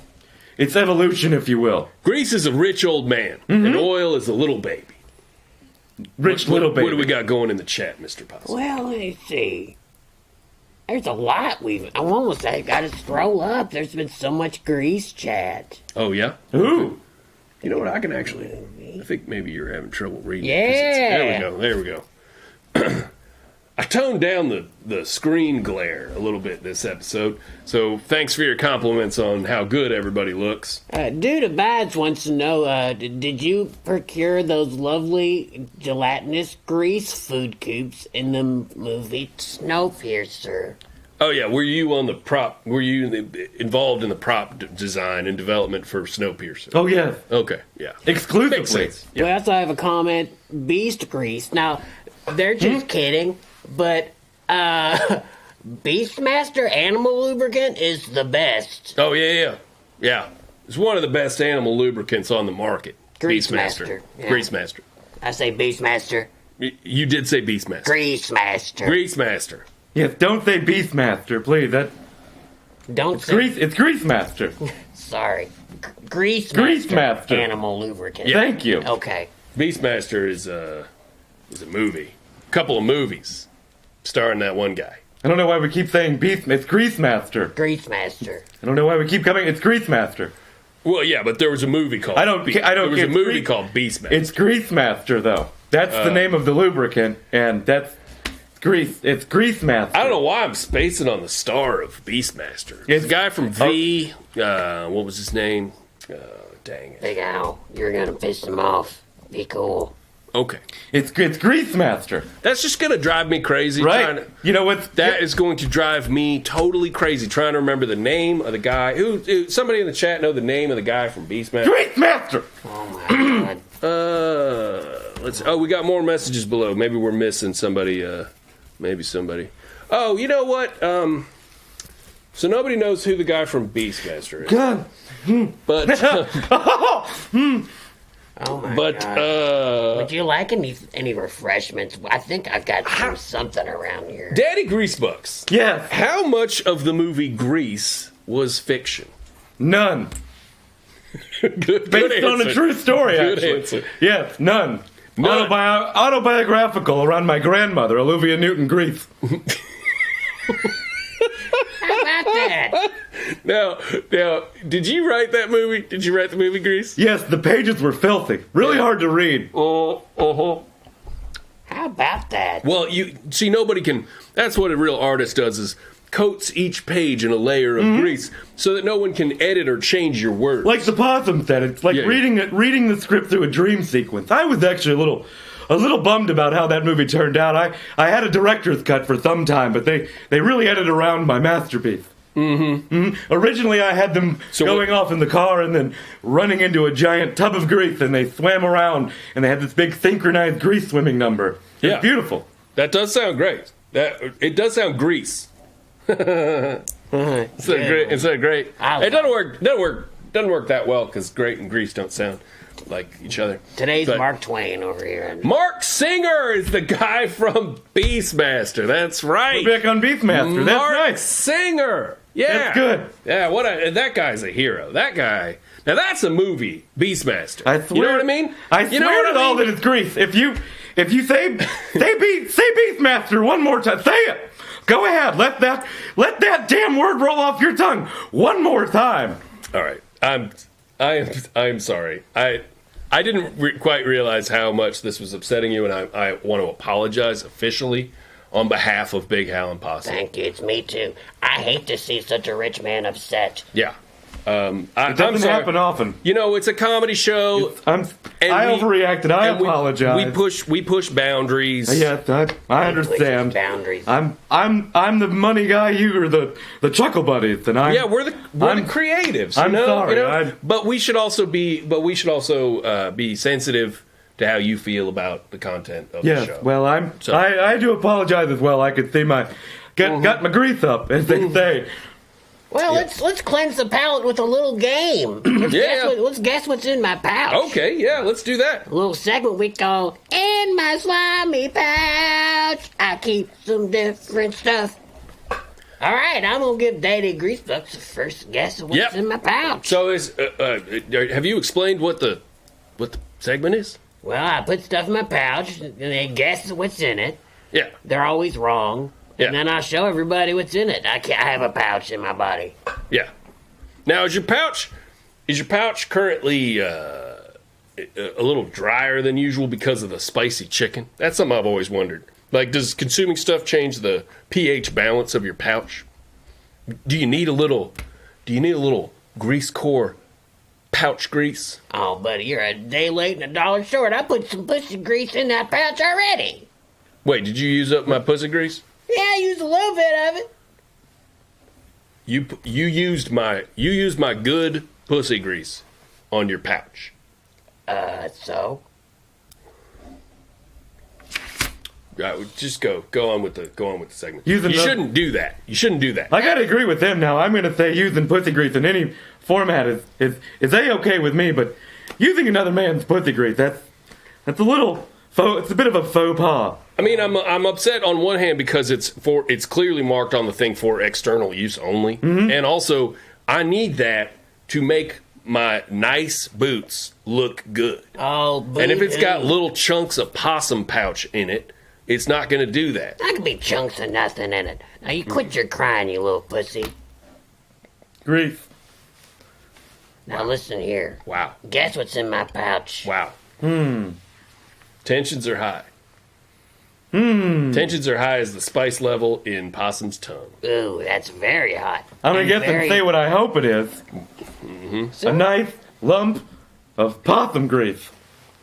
its evolution, if you will. grease is a rich old man, and oil is a little baby. Rich little baby. What do we got going in the chat, Mr. Possum? Well, let me see. There's a lot I almost got to scroll up. There's been so much grease chat. Oh yeah. Ooh. You know what? I can actually. I think maybe you're having trouble reading. Yeah. There we go. I toned down the screen glare a little bit this episode, so thanks for your compliments on how good everybody looks. Dude Abides wants to know, did you procure those lovely gelatinous grease food cubes in the movie Snowpiercer? Oh yeah, were you on the prop? Were you involved in the prop design and development for Snowpiercer? Oh, yes. Okay, yeah, Exclusively. makes sense. Yeah. We also have a comment, Beast Grease. Now, they're just kidding, but Beastmaster Animal Lubricant is the best. Oh yeah. It's one of the best animal lubricants on the market. Greasemaster, yeah. Greasemaster. I say Beastmaster. You did say Beastmaster. Greasemaster. Greasemaster. Yes, don't say Beastmaster, please. Don't say... It's Greasemaster. Sorry. Greasemaster. Greasemaster. Animal Lubricant. Thank you. Okay. Beastmaster is a movie. A couple of movies starring that one guy. I don't know why we keep saying Beast. It's Greasemaster. Greasemaster. I don't know why we keep coming. It's Greasemaster. Well, yeah, but there was a movie called. I don't. There was a it's movie called Beastmaster. It's Greasemaster, though. That's the name of the lubricant, and that's grease. It's Greasemaster. I don't know why I'm spacing on the star of Beastmaster. It's the guy from V. What was his name? Dang it. Big Al, you're gonna piss him off. Be cool. Okay, It's Greasemaster, that's just gonna drive me crazy. right? You know what? That is going to drive me totally crazy trying to remember the name of the guy. Who somebody in the chat know the name of the guy from Beastmaster? Greasemaster. Oh my god. Let's. Oh, we got more messages below. Maybe we're missing somebody. Maybe somebody. Oh, you know what? So nobody knows who the guy from Beastmaster is. God. But Oh my but god. Would you like any refreshments? I think I've got something around here. Daddy Greasebucks. Yes. How much of the movie Grease was fiction? None. Good Based on a answer. true story, Good actually. answer. Yes, none. None. Autobiographical around my grandmother, Olivia Newton-Grease. How about that? Now, did you write that movie? Did you write the movie Grease? Yes, the pages were filthy. Really hard to read. How about that? Well, you see, nobody can. That's what a real artist does: is coats each page in a layer of grease, so that no one can edit or change your words. Like the possum said, it's like Yeah. reading the script through a dream sequence. I was actually a little bummed about how that movie turned out. I had a director's cut for some time, but they really edited around my masterpiece. Originally, I had them going off in the car and then running into a giant tub of grease, and they swam around, and they had this big synchronized grease swimming number. It's Yeah. beautiful. That does sound great. It does sound Grease. Instead of great. It doesn't work that well because great and Grease don't sound like each other. Today's But Mark Twain over here. Mark Singer is the guy from Beastmaster. That's right. We're back on Beastmaster. That's Mark nice. Singer. Yeah. That's good. Yeah, that guy's a hero. That guy. Now that's a movie, Beastmaster. I swear, you know what I mean? I You know swear what to I all mean? that it's grease. If you say Beastmaster one more time, say it. Go ahead. Let that damn word roll off your tongue one more time. All right. I'm sorry. I didn't quite realize how much this was upsetting you, and I want to apologize officially on behalf of Big Hal and Posse. Thank you. It's me too. I hate to see such a rich man upset. Yeah. It doesn't happen often. You know, it's a comedy show. I overreacted. I and we- apologize. We push boundaries. Yes, I understand. Boundaries. I'm the money guy. You are the chuckle buddies, and Yeah, we're the creatives. I'm sorry, You know? I'm- But we should also be sensitive to how you feel about the content of the Yes, show. well, I do apologize as well. I could see got my grease up, as they say. Well, let's cleanse the palate with a little game. Let's guess what's in my pouch. Okay, yeah, let's do that. A little segment we call "In My Slimy Pouch." I keep some different stuff. All right, I'm gonna give Daddy Greasebucks the first guess of what's in my pouch. So have you explained what the segment is? Well, I put stuff in my pouch, and they guess what's in it. Yeah. They're always wrong. Yeah. And then I show everybody what's in it. I have a pouch in my body. Yeah. Now, is your pouch currently a little drier than usual because of the spicy chicken? That's something I've always wondered. Like, does consuming stuff change the pH balance of your pouch? Do you need a little grease core pouch grease? Oh, buddy, you're a day late and $1 short. I put some pussy grease in that pouch already. Wait, did you use up my pussy grease? Yeah, I used a little bit of it. You used my good pussy grease on your pouch. So? Just go on with the segment. Use You another- shouldn't do that. You shouldn't do that. I gotta agree with them now. I'm gonna say using pussy grease in any format is A-okay with me, but using another man's pussy grease, that's a little it's a bit of a faux pas. I mean, I'm upset on one hand because it's clearly marked on the thing for external use only, and also I need that to make my nice boots look good. Oh, And if it's got boo-hoo. little chunks of possum pouch in it, it's not going to do that. That could be chunks of nothing in it. Now, you quit your crying, you little pussy. Grease. Now, listen here. Wow. Guess what's in my pouch? Wow. Tensions are high. Tensions are high as the spice level in possum's tongue. Ooh, that's very hot. I'm gonna guess and say what I hope it is. A nice lump of possum grease.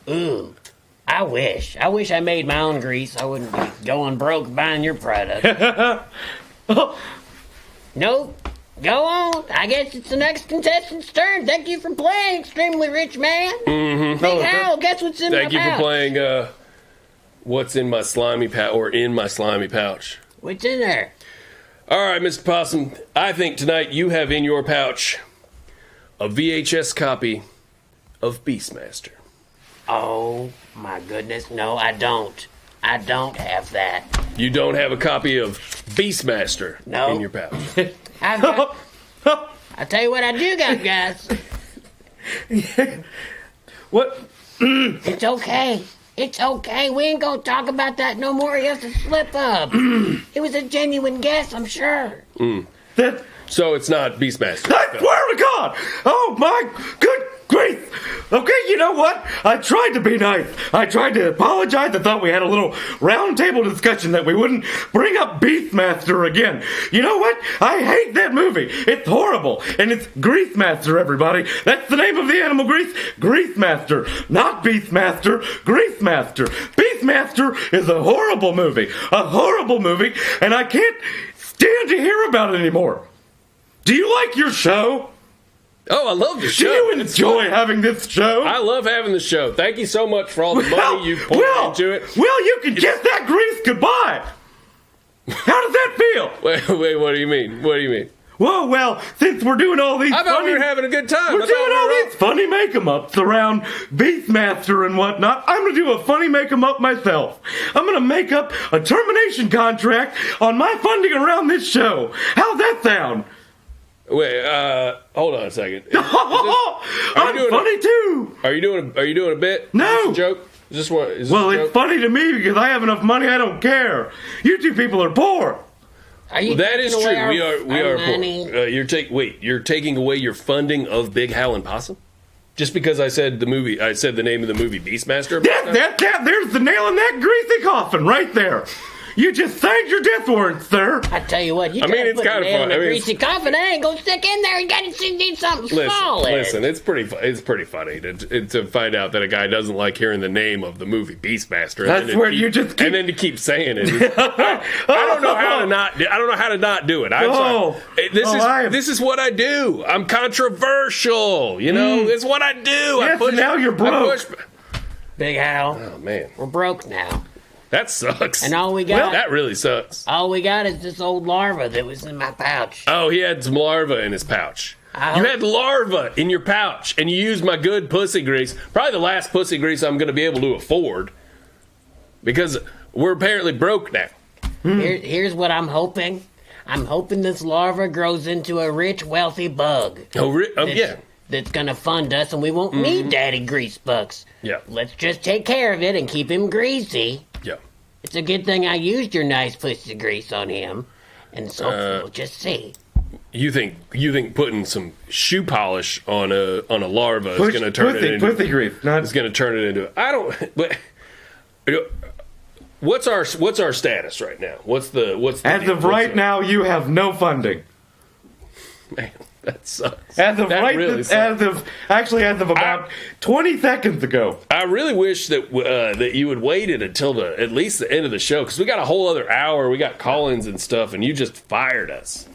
Ooh, I wish I made my own grease. I wouldn't be going broke buying your product. Nope. Go on. I guess it's the next contestant's turn. Thank you for playing, Extremely Rich Man. Mm-hmm. Big Hal, guess what's in Thank my you pouch? for playing What's in My Slimy Pouch, or In My Slimy Pouch. What's in there? All right, Mr. Possum, I think tonight you have in your pouch a VHS copy of Beastmaster. Oh, my goodness. No, I don't. I don't have that. You don't have a copy of Beastmaster No. in your pouch. I've got, I'll tell you what I do got, guys. What? It's okay. It's okay. We ain't gonna talk about that no more. He has to slip up. It was a genuine guess, I'm sure. That, So it's not Beastmaster. I swear to God! Oh my good grief! Okay, you know what? I tried to be nice. I tried to apologize. I thought we had a little round table discussion that we wouldn't bring up Beastmaster again. You know what? I hate that movie. It's horrible. And it's Greasemaster, everybody. That's the name of the animal grease. Greasemaster. Not Beastmaster. Greasemaster. Beastmaster is a horrible movie. A horrible movie. And I can't stand to hear about it anymore. Do you like your show? Oh, I love the Do show. you It's enjoy fun. having this show? I love having the show. Thank you so much for all the money you poured into it. Well, you can kiss that grease goodbye. How does that feel? Wait, what do you mean? What do you mean? Whoa, well, since we're doing all these I thought we funny, were having a good time. we're I thought doing we all were these funny make-em-ups around Beastmaster and whatnot, I'm gonna do a funny make-em-up myself. I'm gonna make up a termination contract on my funding around this show. How's that sound? Wait, hold on a second. I'm doing funny too. Are you doing a bit? No. Is this a joke? Is this what? Is this Well, a it's joke? funny to me because I have enough money I don't care. You two people are poor. Are you That is taking true. away We our are money? poor. You're taking away your funding of Big Hal and Possum just because I said the name of the movie Beastmaster. There's the nail in that greasy coffin right there. You just signed your death warrant, sir. I tell you what, you I mean, gotta it's put a kinda nail fun. in I the mean, greasy coffin. I ain't gonna stick in there. You gotta need something solid. Listen, it's pretty funny to find out that a guy doesn't like hearing the name of the movie Beastmaster. And That's then to where keep- you just keep- and then to keep saying it. I don't know how to not do it. I'm Oh. sorry. This is what I do. I'm controversial. You know, it's what I do. Yes, and now you're broke. Big Hal, Oh man, we're broke now. that sucks. And all we got, That really sucks. all we got is this old larva that was in my pouch. Oh, he had some larva in his pouch. I You hope- had larva in your pouch, and you used my good pussy grease. Probably the last pussy grease I'm going to be able to afford, because we're apparently broke now. Here's what I'm hoping. I'm hoping this larva grows into a rich, wealthy bug. Yeah. That's gonna fund us, and we won't need Daddy Greasebucks. Yeah. Let's just take care of it and keep him greasy. Yeah. It's a good thing I used your nice pussy grease on him, and so we'll just see. You think putting some shoe polish on a larva is going to turn it into pussy grease? It's going to turn it into. I don't. But what's our status right now? What's the As deal? of right now, you have no funding. Man, that sucks. As of that right, really as of about 20 seconds ago. I really wish that that you would waited until at least the end of the show, because we got a whole other hour. We got call-ins and stuff, and you just fired us.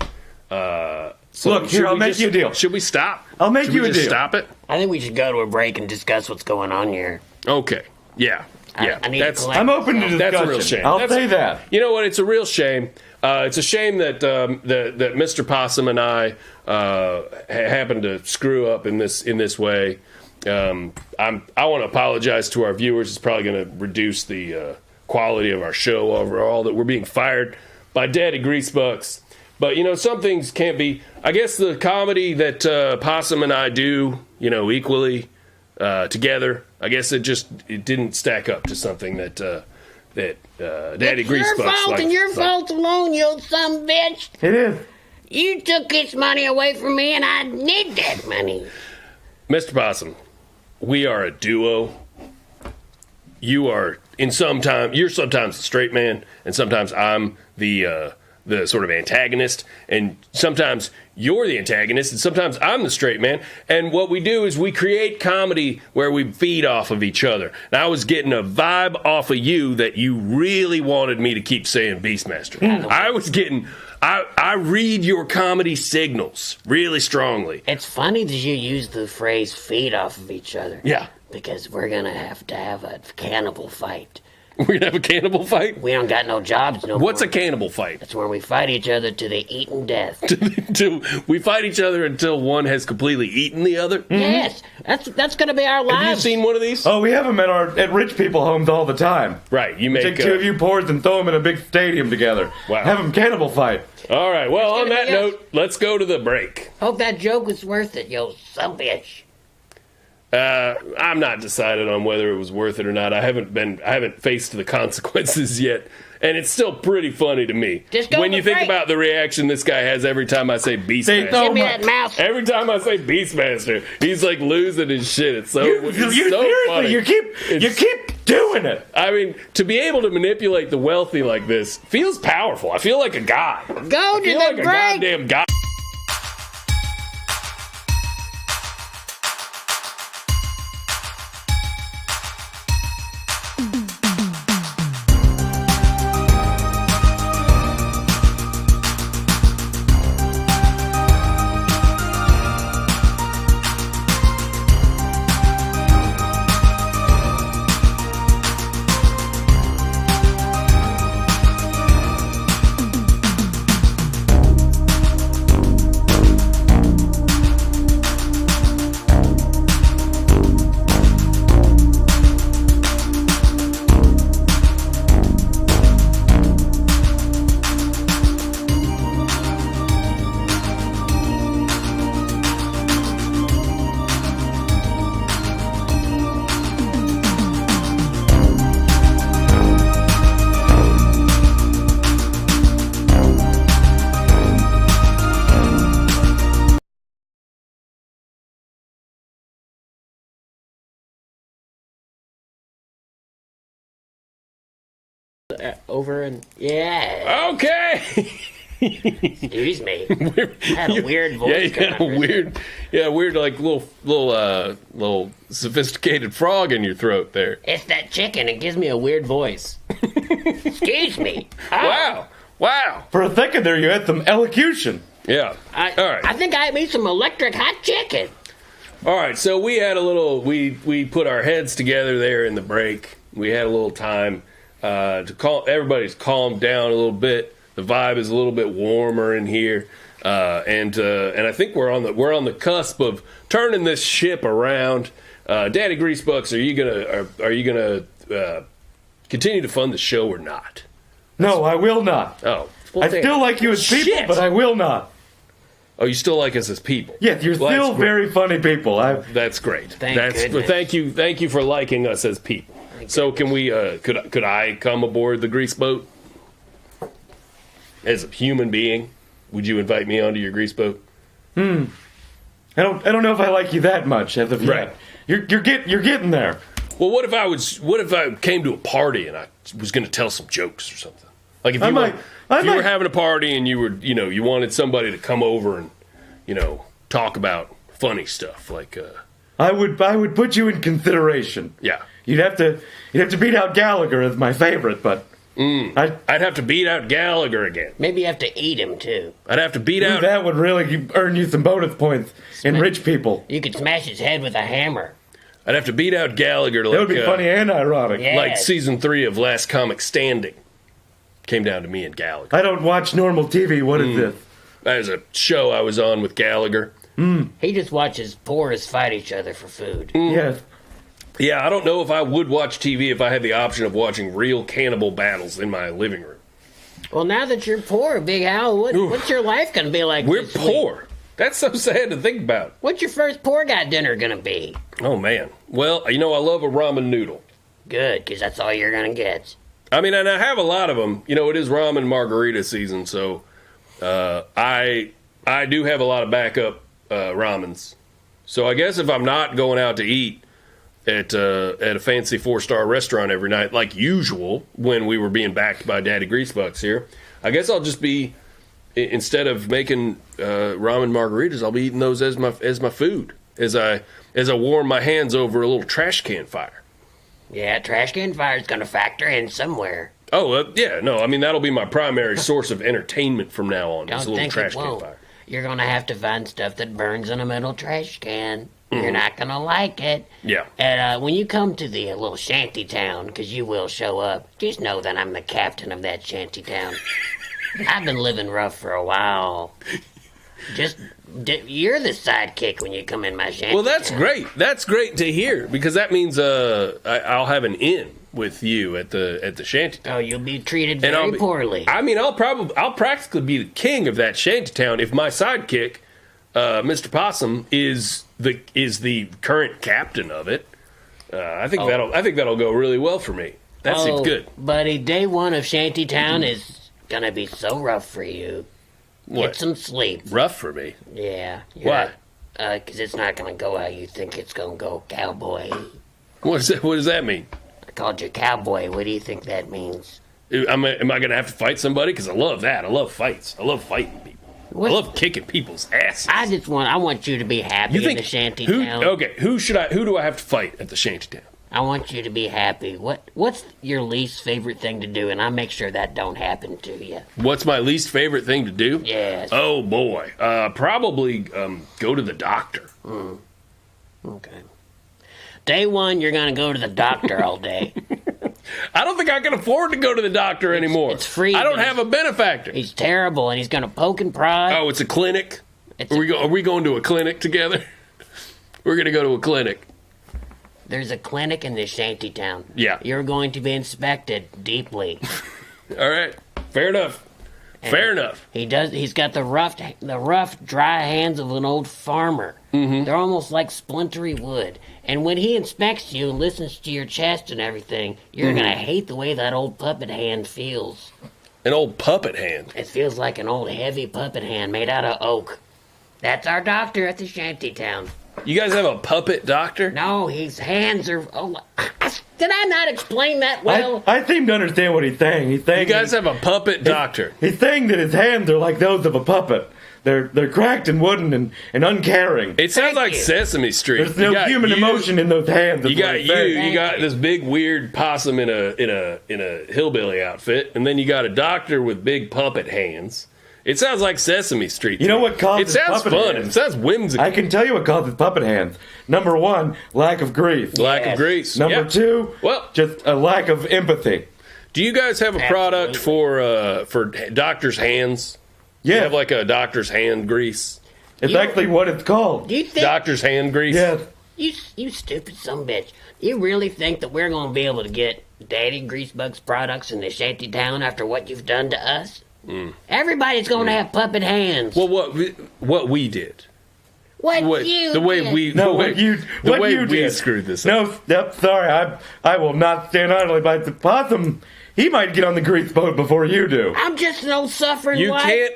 So look, here, I'll make you a deal. Should we stop? I'll make you a deal. Stop it? I think we should go to a break and discuss what's going on here. Okay. Yeah. Yeah. I need to collect I'm open to discussion. That's a real shame. I'll say that. You know what? It's a real shame. It's a shame that that Mr. Possum and I happened to screw up in this way. I want to apologize to our viewers. It's probably going to reduce the quality of our show overall that we're being fired by Daddy Greasebucks. But, you know, some things can't be. I guess the comedy that Possum and I do, you know, equally together, I guess it didn't stack up to something that Daddy Greasebucks. It's your fault and your fault alone, you old son of a bitch. It is. You took this money away from me, and I need that money. Mr. Possum, we are a duo. You're sometimes the straight man, and sometimes I'm the sort of antagonist, and sometimes you're the antagonist, and sometimes I'm the straight man. And what we do is we create comedy where we feed off of each other. And I was getting a vibe off of you that you really wanted me to keep saying Beastmaster. I read your comedy signals really strongly. It's funny that you use the phrase feed off of each other. Yeah. Because we're going to have a cannibal fight. We're going to have a cannibal fight? We don't got no jobs no more. What's a cannibal fight? That's where we fight each other to the eaten death. We fight each other until one has completely eaten the other? Mm-hmm. Yes. That's going to be our lives. Have you seen one of these? Oh, we have them at rich people homes all the time. Right. You make take two of you poors and throw them in a big stadium together. Wow. Have them cannibal fight. All right. Well, on that note, let's go to the break. Hope that joke was worth it, yo son bitch. I'm not decided on whether it was worth it or not. I haven't faced the consequences yet, and it's still pretty funny to me. When you think about the reaction this guy has every time I say Beastmaster. Give me that mouse. Every time I say Beastmaster, he's like losing his shit. It's so funny. You keep doing it. I mean, to be able to manipulate the wealthy like this feels powerful. I feel like a god. Go to the like break. A goddamn god. Over and yeah. Okay. Excuse me. I had a weird voice. Yeah, you had a weird, like little sophisticated frog in your throat there. It's that chicken. It gives me a weird voice. Excuse me. Oh. Wow. For a second there, you had some elocution. Yeah. All right. I think I ate some electric hot chicken. All right. So we had a little. We put our heads together there in the break. We had a little time to calm. Everybody's calmed down a little bit. The vibe is a little bit warmer in here, and I think we're on the cusp of turning this ship around. Daddy Greasebucks, are you gonna continue to fund the show or not? No, I will not. Oh, I still like you as people, Shit. but I will not. Oh, you still like us as people? Yes, you're Well, still that's great. very funny people. That's great. Goodness. Thank you for liking us as people. So can we? Could I come aboard the grease boat as a human being? Would you invite me onto your grease boat? I don't know if I like you that much as of yet. Right. You're getting there. Well, what if I came to a party and I was going to tell some jokes or something? Like if I you might- were having a party and you were, you wanted somebody to come over and, talk about funny stuff. Like, I would put you in consideration. yeah, You'd have to beat out Gallagher as my favorite, but I'd have to beat out Gallagher again. Maybe you have to eat him, too. I'd have to beat out. that would really earn you some bonus points in rich people. You could smash his head with a hammer. I'd have to beat out Gallagher. That would be funny and ironic. Yeah. Like season 3 of Last Comic Standing. Came down to me and Gallagher. I don't watch normal TV. What is this? That was a show I was on with Gallagher. He just watches poorest fight each other for food. Yes. Yeah, I don't know if I would watch TV if I had the option of watching real cannibal battles in my living room. Well, now that you're poor, Big Al, what's your life going to be like We're this week? poor. That's so sad to think about. What's your first poor guy dinner going to be? Oh, man. Well, I love a ramen noodle. Good, because that's all you're going to get. I mean, and I have a lot of them. It is ramen margarita season, so I do have a lot of backup ramens. So I guess if I'm not going out to eat at a fancy 4-star restaurant every night, like usual when we were being backed by Daddy Greasebucks here, I guess I'll just be, instead of making ramen margaritas, I'll be eating those as my food as I warm my hands over a little trash can fire. Yeah, trash can fire's going to factor in somewhere. Oh, yeah, no, I mean, that'll be my primary source of entertainment from now on, is a Don't little think trash it can won't. fire. You're going to have to find stuff that burns in a metal trash can. You're not going to like it. Yeah. And when you come to the little shanty town, because you will show up, just know that I'm the captain of that shanty town. I've been living rough for a while. You're the sidekick when you come in my shanty. Well, that's town. great. That's great to hear, because that means I'll have an in with you at the shanty town. Oh, you'll be treated And very poorly. I mean, I'll practically be the king of that shanty town if my sidekick, Mr. Possum, is the current captain of it. I think that'll go really well for me. That seems good. Buddy, day one of Shantytown is gonna be so rough for you. What? Get some sleep. Rough for me. Yeah. Why? Because it's not gonna go how you think it's gonna go, cowboy. What does that mean? I called you cowboy. What do you think that means? Am I going to have to fight somebody? Because I love that. I love fights. I love fighting people. What? I love kicking people's asses. I want you to be happy in the Shantytown. Who do I have to fight at the shantytown? I want you to be happy. What's your least favorite thing to do? And I'll make sure that don't happen to you. What's my least favorite thing to do? Yes. Oh boy, probably go to the doctor. Okay. Day one, you're gonna go to the doctor all day. I don't think I can afford to go to the doctor anymore. it's free, I don't but have a benefactor. He's terrible, and he's gonna poke and pry. Oh, it's a clinic. It's Are we going to a clinic together? We're gonna go to a clinic. There's a clinic in this shantytown. Yeah. You're going to be inspected deeply. All right, fair enough. Fair enough. He's got the rough, dry hands of an old farmer. Mm-hmm. They're almost like splintery wood. And when he inspects you and listens to your chest and everything, you're gonna hate the way that old puppet hand feels. An old puppet hand. It feels like an old heavy puppet hand made out of oak. That's our doctor at the shantytown. You guys have a puppet doctor? No, his hands are. Oh, did I not explain that well? I seem to understand what he's saying. He's saying You guys have a puppet doctor. He's saying that his hands are like those of a puppet. They're cracked and wooden and uncaring. It sounds Thank like you. Sesame Street. There's no human emotion in those hands. You got you Thank got you. this big weird possum in a hillbilly outfit, and then you got a doctor with big puppet hands. It sounds like Sesame Street. You know what causes It sounds puppet fun. hands? It sounds whimsical. I can tell you what causes puppet hands. Number one, lack of grease. Lack Yes. of grease. Number Yeah. two, Well- just a lack of empathy. Do you guys have a product for doctors' hands? You Yeah, have like a doctor's hand grease. it's You- actually what it's called. Do you think Doctor's hand grease. Yes. you stupid sumbitch? You really think that we're gonna be able to get Daddy Greasebugs products in the shantytown after what you've done to us? Everybody's going to have puppet hands. Well, what we did. What The way we screwed this up. No, sorry, I will not stand idly by the possum. He might get on the grease boat before you do. I'm just no suffering You wife.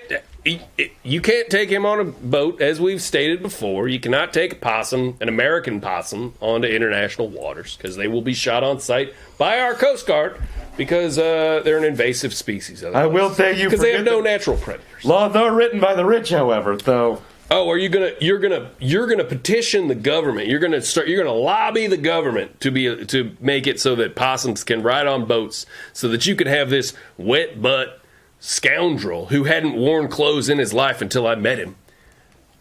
you can't take him on a boat, as we've stated before. You cannot take a possum, an American possum, onto international waters because they will be shot on sight by our Coast Guard because they're an invasive species. I will say you because they have no that natural predators. laws are written by the rich, however. So Oh, are you gonna? You're gonna petition the government. You're gonna lobby the government to make it so that possums can ride on boats, so that you could have this wet butt scoundrel who hadn't worn clothes in his life until I met him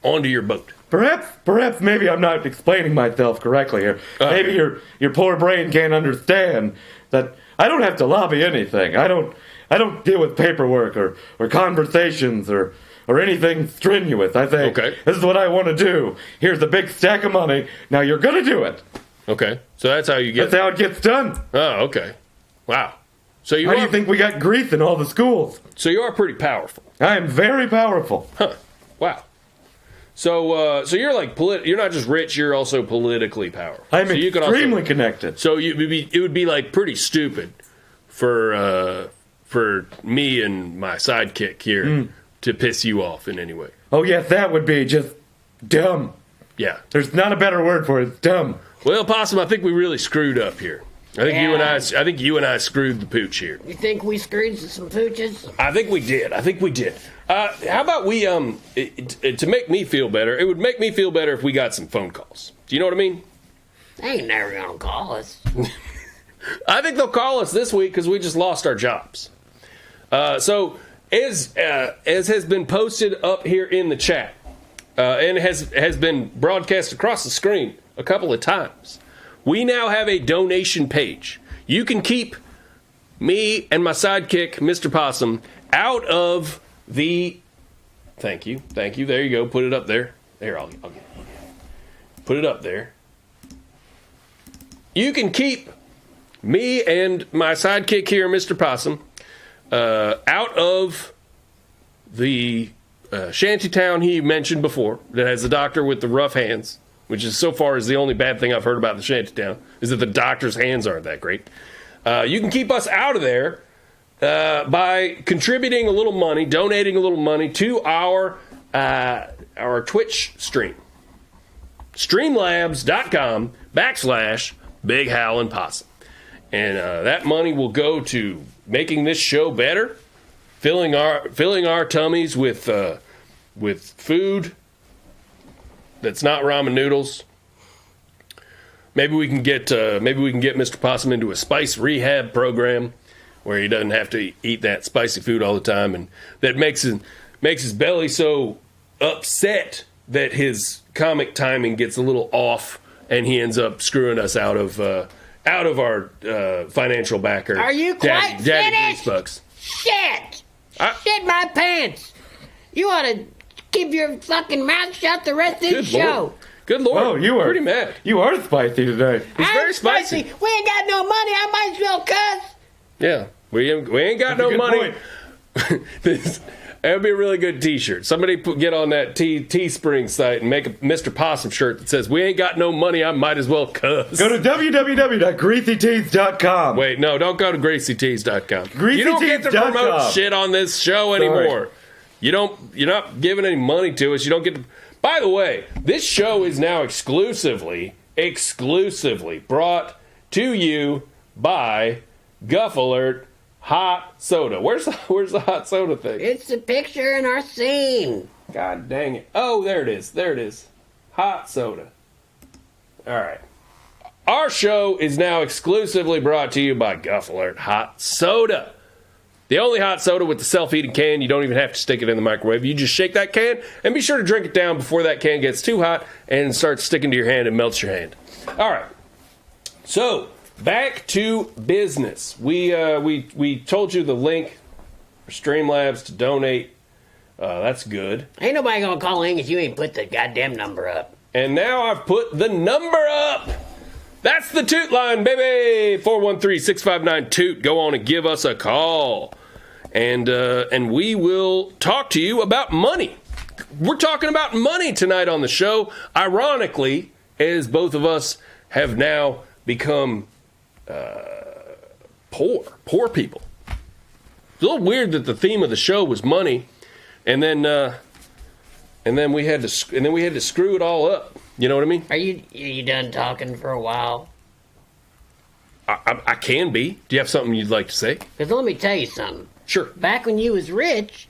onto your boat. perhaps maybe I'm not explaining myself correctly here. Maybe your poor brain can't understand that I don't have to lobby anything. I don't deal with paperwork or conversations or anything strenuous. I say, Okay. This is what I want to do. Here's a big stack of money. Now you're going to do it. Okay, so that's how you get. That's how it gets done. Oh, okay. Wow. So How do you think we got grease in all the schools? So you are pretty powerful. I am very powerful. Huh. Wow. So you're like you're not just rich, you're also politically powerful. I'm so you could extremely connected. So it would be like pretty stupid for me and my sidekick here to piss you off in any way. Oh, yes, that would be just dumb. Yeah. There's not a better word for it. It's dumb. Well, Possum, I think we really screwed up here. I think Yeah. you and I screwed the pooch here. You think we screwed some pooches? I think we did. How about we to make me feel better? It would make me feel better if we got some phone calls. Do you know what I mean? They ain't never gonna call us. I think they'll call us this week because we just lost our jobs. So as has been posted up here in the chat, and has been broadcast across the screen a couple of times, we now have a donation page. You can keep me and my sidekick, Mr. Possum, out of the. Thank you. There you go. Put it up there. There, I'll get it. Put it up there. You can keep me and my sidekick here, Mr. Possum, out of the shantytown he mentioned before that has the doctor with the rough hands, which is so far is the only bad thing I've heard about the shantytown, is that the doctor's hands aren't that great. You can keep us out of there by contributing a little money, donating a little money to our Twitch stream. Streamlabs.com/Big Hal and Possum. And that money will go to making this show better, filling our tummies with food that's not ramen noodles. Maybe we can get Mr. Possum into a spice rehab program where he doesn't have to eat that spicy food all the time, and that makes his belly so upset that his comic timing gets a little off, and he ends up screwing us out of our financial backer. Are you quite finished? Greasebucks. Shit! Shit my pants! You ought to keep your fucking mouth shut the rest of this show. Good Lord. Oh, you are pretty mad. You are spicy today. He's very spicy. We ain't got no money. I might as well cuss. Yeah, we ain't got no Good money. point. That would be a really good T-shirt. Somebody get on that Teespring site and make a Mr. Possum shirt that says, "We ain't got no money. I might as well cuss." Go to www.greasytees.com. Wait, no, don't go to greasytees.com. You don't get to promote greasytees.com. shit on this show anymore. You're not giving any money to us. You don't get to. By the way, this show is now exclusively brought to you by Guff Alert Hot Soda. Where's the hot soda thing? It's a picture in our scene. God dang it. Oh, there it is. Hot soda. All right. Our show is now exclusively brought to you by Guff Alert Hot Soda. The only hot soda with the self-heating can. You don't even have to stick it in the microwave. You just shake that can and be sure to drink it down before that can gets too hot and starts sticking to your hand and melts your hand. All right. So, back to business. We told you the link for Streamlabs to donate. That's good. Ain't nobody gonna call in if you ain't put the goddamn number up. And now I've put the number up. That's the toot line, baby. 413-659-TOOT. Go on and give us a call. and we will talk to you about money. We're talking about money tonight on the show. Ironically, as both of us have now become poor people. It's a little weird that the theme of the show was money, and then we had to screw it all up. You know what I mean? Are you done talking for a while? I can be. Do you have something you'd like to say? Because let me tell you something. Sure. Back when you was rich,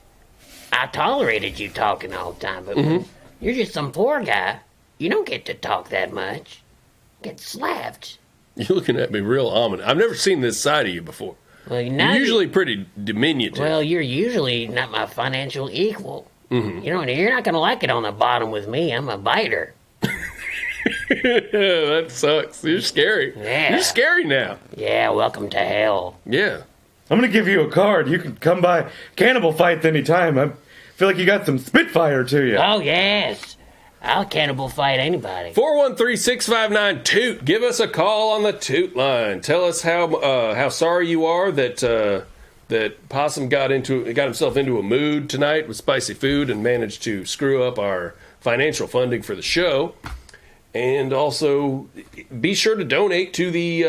I tolerated you talking all the time. But when you're just some poor guy, you don't get to talk that much. Get slapped. You're looking at me real ominous. I've never seen this side of you before. Well, you're usually pretty diminutive. Well, you're usually not my financial equal. You know, you're not going to like it on the bottom with me. I'm a biter. That sucks. You're scary. Yeah. You're scary now. Yeah, welcome to hell. Yeah. I'm gonna give you a card. You can come by cannibal fights anytime. I feel like you got some Spitfire to you. Oh, yes. I'll cannibal fight anybody. 413-659-TOOT. Give us a call on the Toot line. Tell us how sorry you are that Possum got himself into a mood tonight with spicy food and managed to screw up our financial funding for the show. And also, be sure to donate to the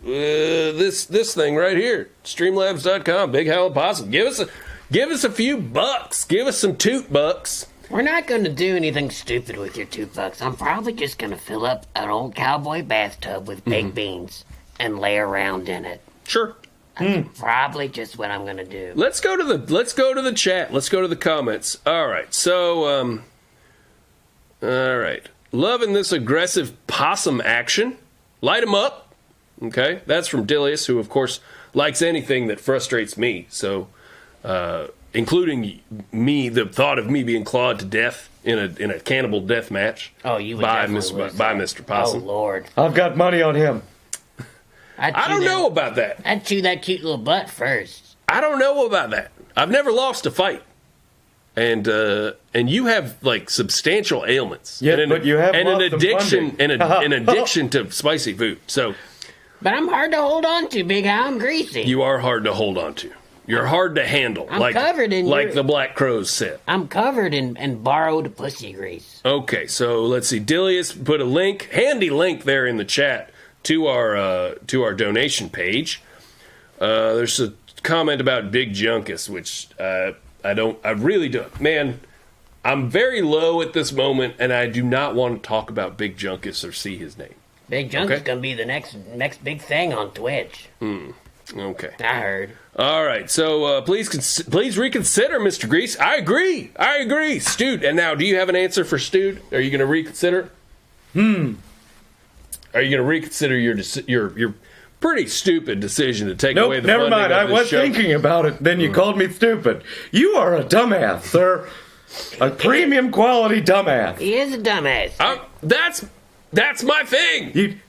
this thing right here, Streamlabs.com. Big Howlin' Possum. Give us a few bucks. Give us some toot bucks. We're not going to do anything stupid with your $2. I'm probably just going to fill up an old cowboy bathtub with baked beans and lay around in it. Sure. That's probably just what I'm going to do. Let's go to the chat. Let's go to the comments. All right. So, all right. Loving this aggressive possum action. Light 'em up. Okay. That's from Dilius, who, of course, likes anything that frustrates me. So, including me, the thought of me being clawed to death in a cannibal death match. Oh, you would by definitely lose by that. Mr. Possum. Oh, Lord. I've got money on him. I don't know about that. I'd chew that cute little butt first. I don't know about that. I've never lost a fight. And you have like substantial ailments. Yeah, and but you have an lost some addiction funding. an addiction to spicy food. So But I'm hard to hold on to, Big Al. I'm greasy. you are hard to hold on to. You're hard to handle. I'm covered in like your- the Black Crows said. I'm covered in borrowed pussy grease. Okay, so let's see. Dilius put a handy link there in the chat to our donation page. There's a comment about Big Junkus, which I really don't. Man, I'm very low at this moment, and I do not want to talk about Big Junkus or see his name. Big Junk is Okay. gonna be the next big thing on Twitch. Okay. I heard. All right. So please reconsider, Mr. Grease. I agree. Stewed. And now, do you have an answer for Stewed? Are you going to reconsider? Are you going to reconsider your pretty stupid decision to take away Nope, the never funding mind. of I this was show? thinking about it. Then you called me stupid. You are a dumbass, sir. A premium quality dumbass. He is a dumbass. That's my thing.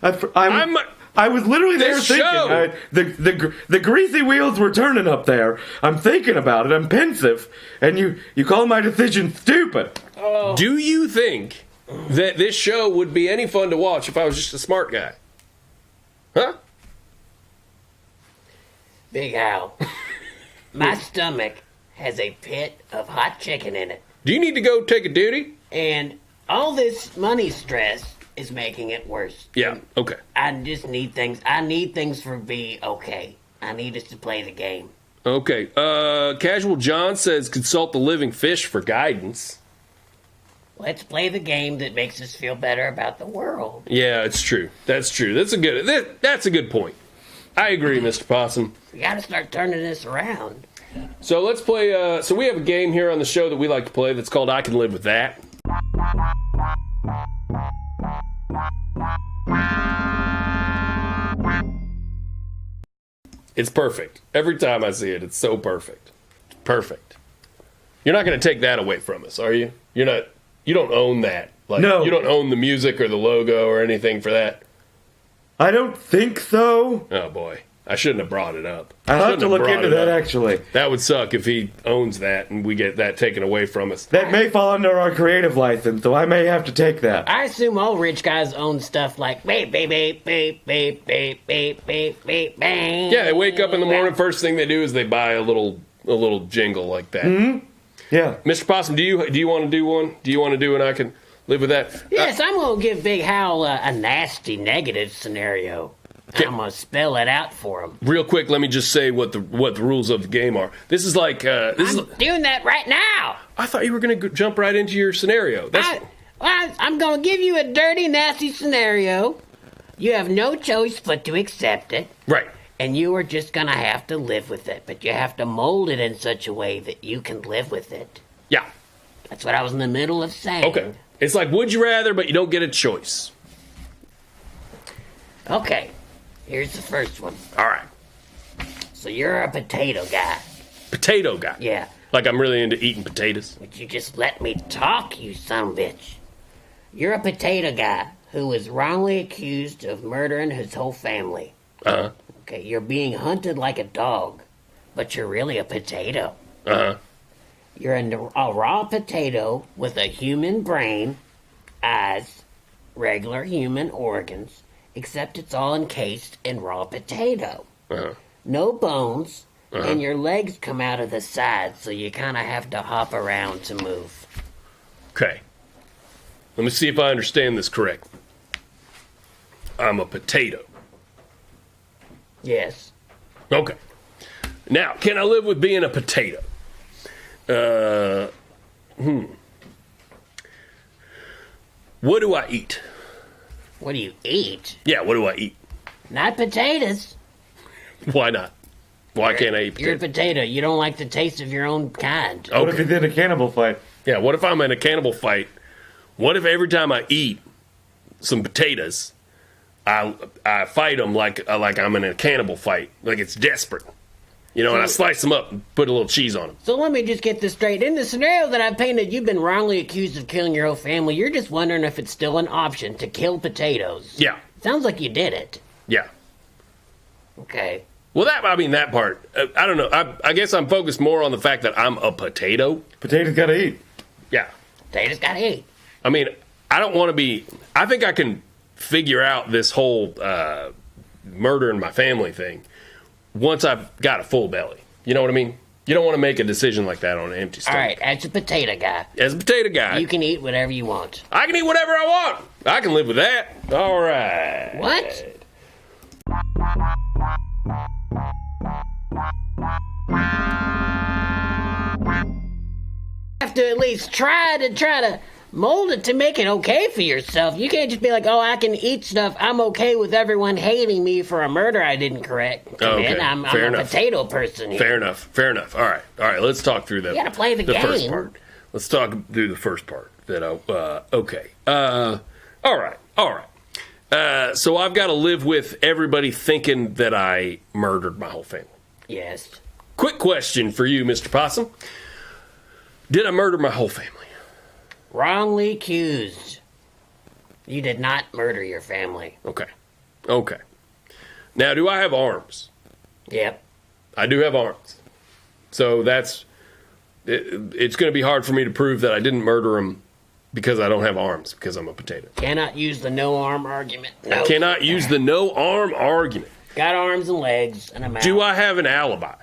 I was literally there This thinking. show. The greasy wheels were turning up there. I'm thinking about it. I'm pensive, and you call my decision stupid. Do you think that this show would be any fun to watch if I was just a smart guy? Huh? Big Al. My stomach has a pit of hot chicken in it. Do you need to go take a duty? And all this money stress is making it worse. Yeah. Okay. I just need things. I need things for be okay. I need us to play the game. Okay. Casual John says consult the living fish for guidance. Let's play the game that makes us feel better about the world. Yeah, it's true. That's true. That's a good point. I agree, Mr. Possum. We gotta start turning this around. So let's play. So we have a game here on the show that we like to play that's called I Can Live With That. It's perfect. Every time I see it, it's so perfect. Perfect. You're not going to take that away from us, are you? You're not. You don't own that. Like, No. You don't own the music or the logo or anything for that. I don't think so. Oh boy. I shouldn't have brought it up. I'll have Shouldn't to look brought into it that, up. actually. That would suck if he owns that and we get that taken away from us. That may fall under our creative license, so I may have to take that. I assume all rich guys own stuff like beep, beep, beep, beep, beep, beep, beep, beep, beep, bang. Yeah, they wake up in the morning, first thing they do is they buy a little jingle like that. Yeah. Mr. Possum, do you want to do one? Do you want to do and I can live with that? Yes, I'm going to give Big Hal a nasty negative scenario. I'm going to spell it out for him. Real quick, let me just say what the rules of the game are. This is like I'm doing that right now. I thought you were going to jump right into your scenario. I'm going to give you a dirty, nasty scenario. You have no choice but to accept it. Right. And you are just going to have to live with it. But you have to mold it in such a way that you can live with it. Yeah. That's what I was in the middle of saying. Okay. It's like would you rather, but you don't get a choice. Okay. Here's the first one. All right. So you're a potato guy. Potato guy. Yeah. Like I'm really into eating potatoes. Would you just let me talk, you son of a bitch? You're a potato guy who was wrongly accused of murdering his whole family. Uh-huh. Okay, you're being hunted like a dog, but you're really a potato. Uh-huh. You're a raw potato with a human brain, eyes, regular human organs, except it's all encased in raw potato. Uh-huh. No bones, and your legs come out of the side, so you kind of have to hop around to move. Okay. Let me see if I understand this correctly. I'm a potato. Yes. Okay. Now, can I live with being a potato? What do I eat? What do you eat? Yeah, what do I eat? Not potatoes. Why not? Why can't I eat You're a potatoes? potato. You don't like the taste of your own kind. What if Okay. he did a cannibal fight? Yeah, what if I'm in a cannibal fight? What if every time I eat some potatoes, I fight them like I'm in a cannibal fight, like it's desperate, and I slice them up and put a little cheese on them. So let me just get this straight. In the scenario that I painted, you've been wrongly accused of killing your whole family. You're just wondering if it's still an option to kill potatoes. Yeah, Sounds like you did it. yeah. Okay. Well, that part, I don't know. I guess I'm focused more on the fact that I'm a potato. Potatoes gotta eat. Yeah. Potatoes gotta eat. I mean, I don't want to be. I think I can figure out this whole murdering my family thing once I've got a full belly. You know what I mean? You don't want to make a decision like that on an empty stomach. All right, as a potato guy, As a potato guy, you can eat whatever you want. I can eat whatever I want. I can live with that. All right. What? Have to at least try to mold it to make it okay for yourself. You can't just be like, oh, I can eat stuff. I'm okay with everyone hating me for a murder I didn't commit. Okay, I'm fair a enough. potato person here. Fair enough. All right. Let's talk through that. You gotta play the first game. part. Let's talk through the first part. Okay. All right. So I've got to live with everybody thinking that I murdered my whole family. Yes. Quick question for you, Mr. Possum. Did I murder my whole family? Wrongly accused. You did not murder your family. Okay. Now, do I have arms? Yep. I do have arms. So it's going to be hard for me to prove that I didn't murder them because I don't have arms, because I'm a potato. Cannot use the no arm argument. No. I cannot use the no arm argument. Got arms and legs and a mouth. Do I have an alibi?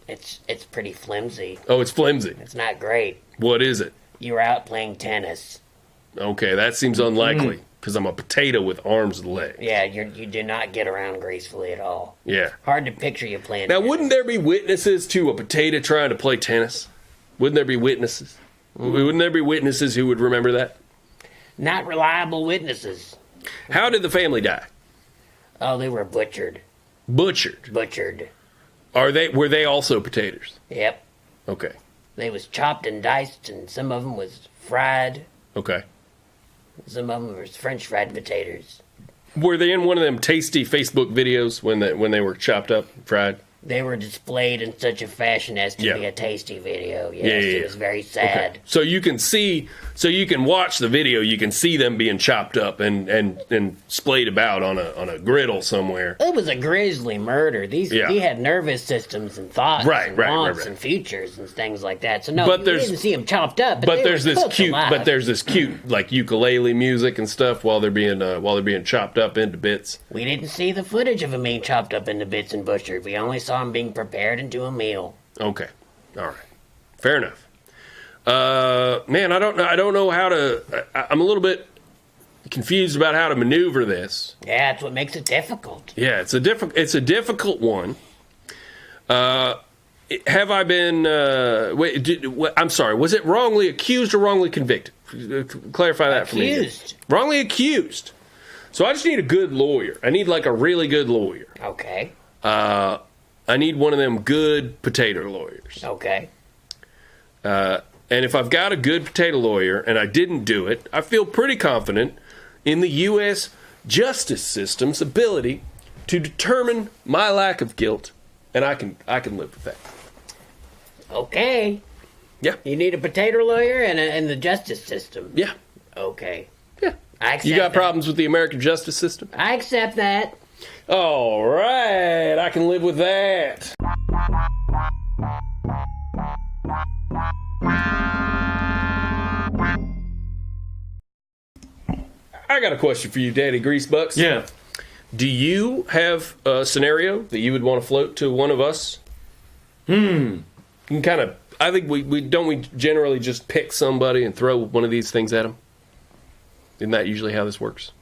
It's pretty flimsy. Oh, it's flimsy. It's not great. What is it? You were out playing tennis. Okay, that seems unlikely because I'm a potato with arms and legs. Yeah, you do not get around gracefully at all. Yeah. Hard to picture you playing Now, tennis. wouldn't there be witnesses to a potato trying to play tennis? Wouldn't there be witnesses? Wouldn't there be witnesses who would remember that? Not reliable witnesses. How did the family die? Oh, they were butchered. Butchered. Butchered. Were they also potatoes? Yep. Okay. They was chopped and diced, and some of them was fried. Okay. Some of them was French fried potatoes. Were they in one of them tasty Facebook videos when they were chopped up, fried? They were displayed in such a fashion as to Yeah. be a tasty video. Yes, Yeah. it was very sad. Okay. So you can watch the video. You can see them being chopped up and splayed about on a griddle somewhere. It was a grisly murder. He had nervous systems and thoughts Right, and right, wants right. and futures and things like that. So no, But you there's- didn't see him chopped up. But they there's were this cooked cute, alive. but there's this cute like ukulele music and stuff while they're being chopped up into bits. We didn't see the footage of him being chopped up into bits and butchered. We only saw him being prepared into a meal. Okay, all right, fair enough. Man, I don't know how to. I'm a little bit confused about how to maneuver this. Yeah, that's what makes it difficult. Yeah, it's a difficult one. Have I been? I'm sorry. Was it wrongly accused or wrongly convicted? Clarify that for me. again. Accused. Wrongly accused. So I just need a good lawyer. I need like a really good lawyer. Okay. I need one of them good potato lawyers. Okay. And if I've got a good potato lawyer and I didn't do it, I feel pretty confident in the U.S. justice system's ability to determine my lack of guilt, and I can live with that. Okay. Yeah, You need a potato lawyer and the justice system. yeah, Okay. yeah. I accept You got that. problems with the American justice system? I accept that. All right, I can live with that. I got a question for you, Daddy Greasebucks. Yeah. Do you have a scenario that you would want to float to one of us? You can kind of. I think we generally just pick somebody and throw one of these things at them. Isn't that usually how this works?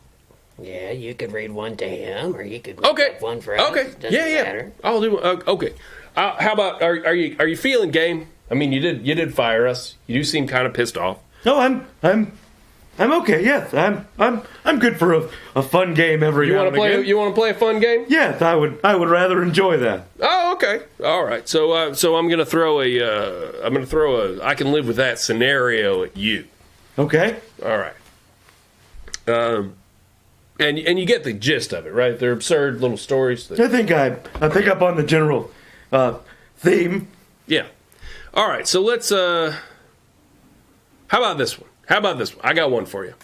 Yeah, you could read one to him, or you could Okay. read one for us. Okay. Doesn't Yeah. matter. I'll do. Okay. How about? Are you feeling game? I mean, you did fire us. You do seem kind of pissed off. No, I'm okay. Yes, I'm good for a fun game every You now want and to play? again. You want to play a fun game? Yes, I would rather enjoy that. Oh, okay. All right. So I'm gonna throw a I can live with that scenario at you. Okay. All right. And you get the gist of it, right? They're absurd little stories. I think I pick up on the general theme. Yeah. All right. So let's. How about this one? I got one for you.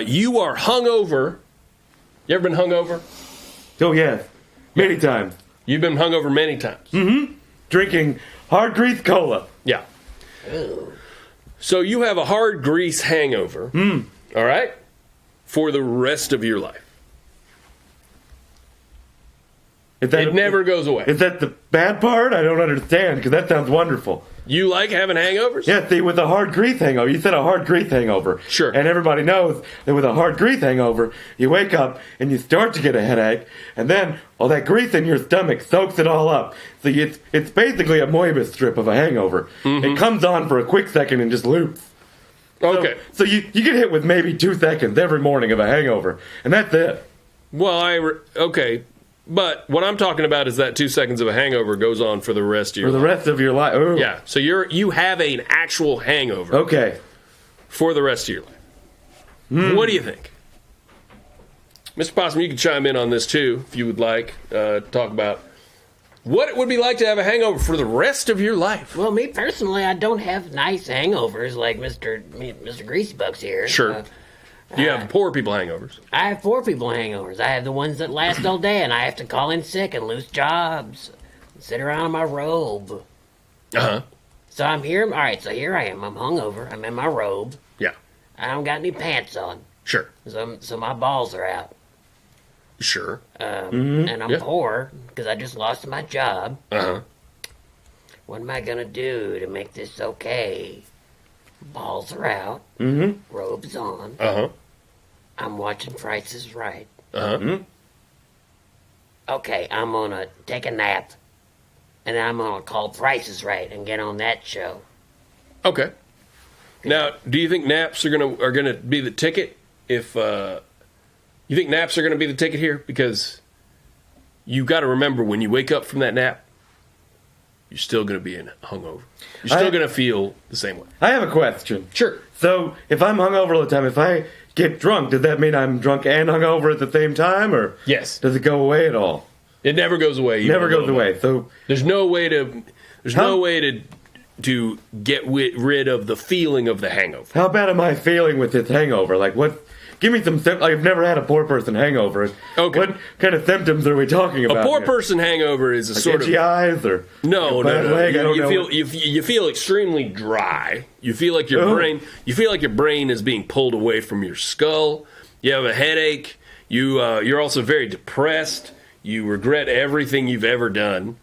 You are hungover. You ever been hungover? Oh yes, many times. You've been hungover many times. Drinking hard grease cola. Yeah. Ooh. So you have a hard grease hangover. All right. For the rest of your life. It never goes away. Is that the bad part? I don't understand because that sounds wonderful. You like having hangovers? Yeah, see, with a hard grease hangover, you said a hard grease hangover. Sure. And everybody knows that with a hard grease hangover, you wake up and you start to get a headache, and then all that grease in your stomach soaks it all up. So it's basically a Moebius strip of a hangover. It comes on for a quick second and just loops. Okay. So you get hit with maybe 2 seconds every morning of a hangover, and that's it. Well, okay. But what I'm talking about is that 2 seconds of a hangover goes on for the rest of your For the life. rest of your life. Ooh. Yeah. So you have an actual hangover Okay. for the rest of your life. What do you think? Mr. Possum, you can chime in on this too if you would like. Talk about what it would be like to have a hangover for the rest of your life. Well, me personally, I don't have nice hangovers like Mr. Greasebucks here. Sure. You have poor people hangovers. I have poor people hangovers. I have the ones that last all day, and I have to call in sick and lose jobs, and sit around in my robe. Uh-huh. So I'm here. All right. So here I am. I'm hungover. I'm in my robe. Yeah. I don't got any pants on, Sure. so my balls are out. Sure. And I'm Yeah. poor because I just lost my job. Uh-huh. What am I gonna do to make this okay? Balls are out. Robes on. Uh-huh. I'm watching Price is Right. Uh-huh. Okay, I'm gonna take a nap, and then I'm gonna call Price is Right and get on that show. Okay. Now, do you think naps are gonna be the ticket? If you think naps are gonna be the ticket here, because you got to remember when you wake up from that nap, you're still gonna be in hungover. You're still gonna feel the same way. I have a question. Sure. So, if I'm hungover all the time, if I get drunk, does that mean I'm drunk and hungover at the same time, or Yes. does it go away at all? It never goes away. even Never a goes little away. bit. So There's no way to. There's Huh? no way to get rid of the feeling of the hangover. how bad am I feeling with this hangover? Like, what? Give me some. I've never had a poor person hangover. Okay. What kind of symptoms are we talking A about? poor here? person hangover is a Like sort itchy of eyes or no, bad no, no. leg? I don't You know. feel you feel extremely dry. You feel like your Oh. brain is being pulled away from your skull. You have a headache. You're also very depressed. You regret everything you've ever done,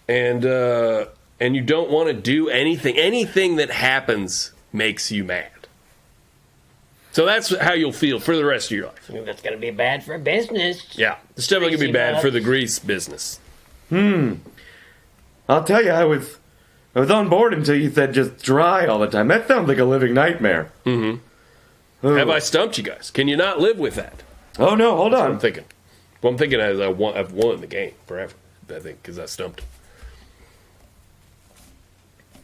and you don't want to do anything. Anything that happens makes you mad. So that's how you'll feel for the rest of your life. That's going to be bad for business. Yeah, it's definitely gonna be bad for the grease business. I'll tell you, I was on board until you said just dry all the time. That sounds like a living nightmare. Mm-hmm. Have I stumped you guys? Can you not live with that? Oh no, hold That's what I'm on. thinking. Well, I'm thinking as I've won the game forever. I think because I stumped him.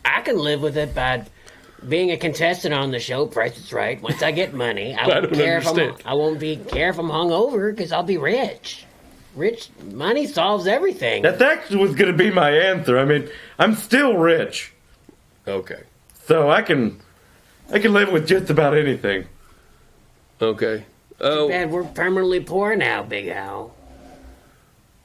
I can live with it by being a contestant on the show, Price is Right. Once I get money, I won't don't care understand. I won't care if I'm hungover because I'll be rich. Rich money solves everything. That actually was going to be my answer. I mean, I'm still rich, Okay. so I can live with just about anything. Okay. Oh, Bad, we're permanently poor now, Big Al.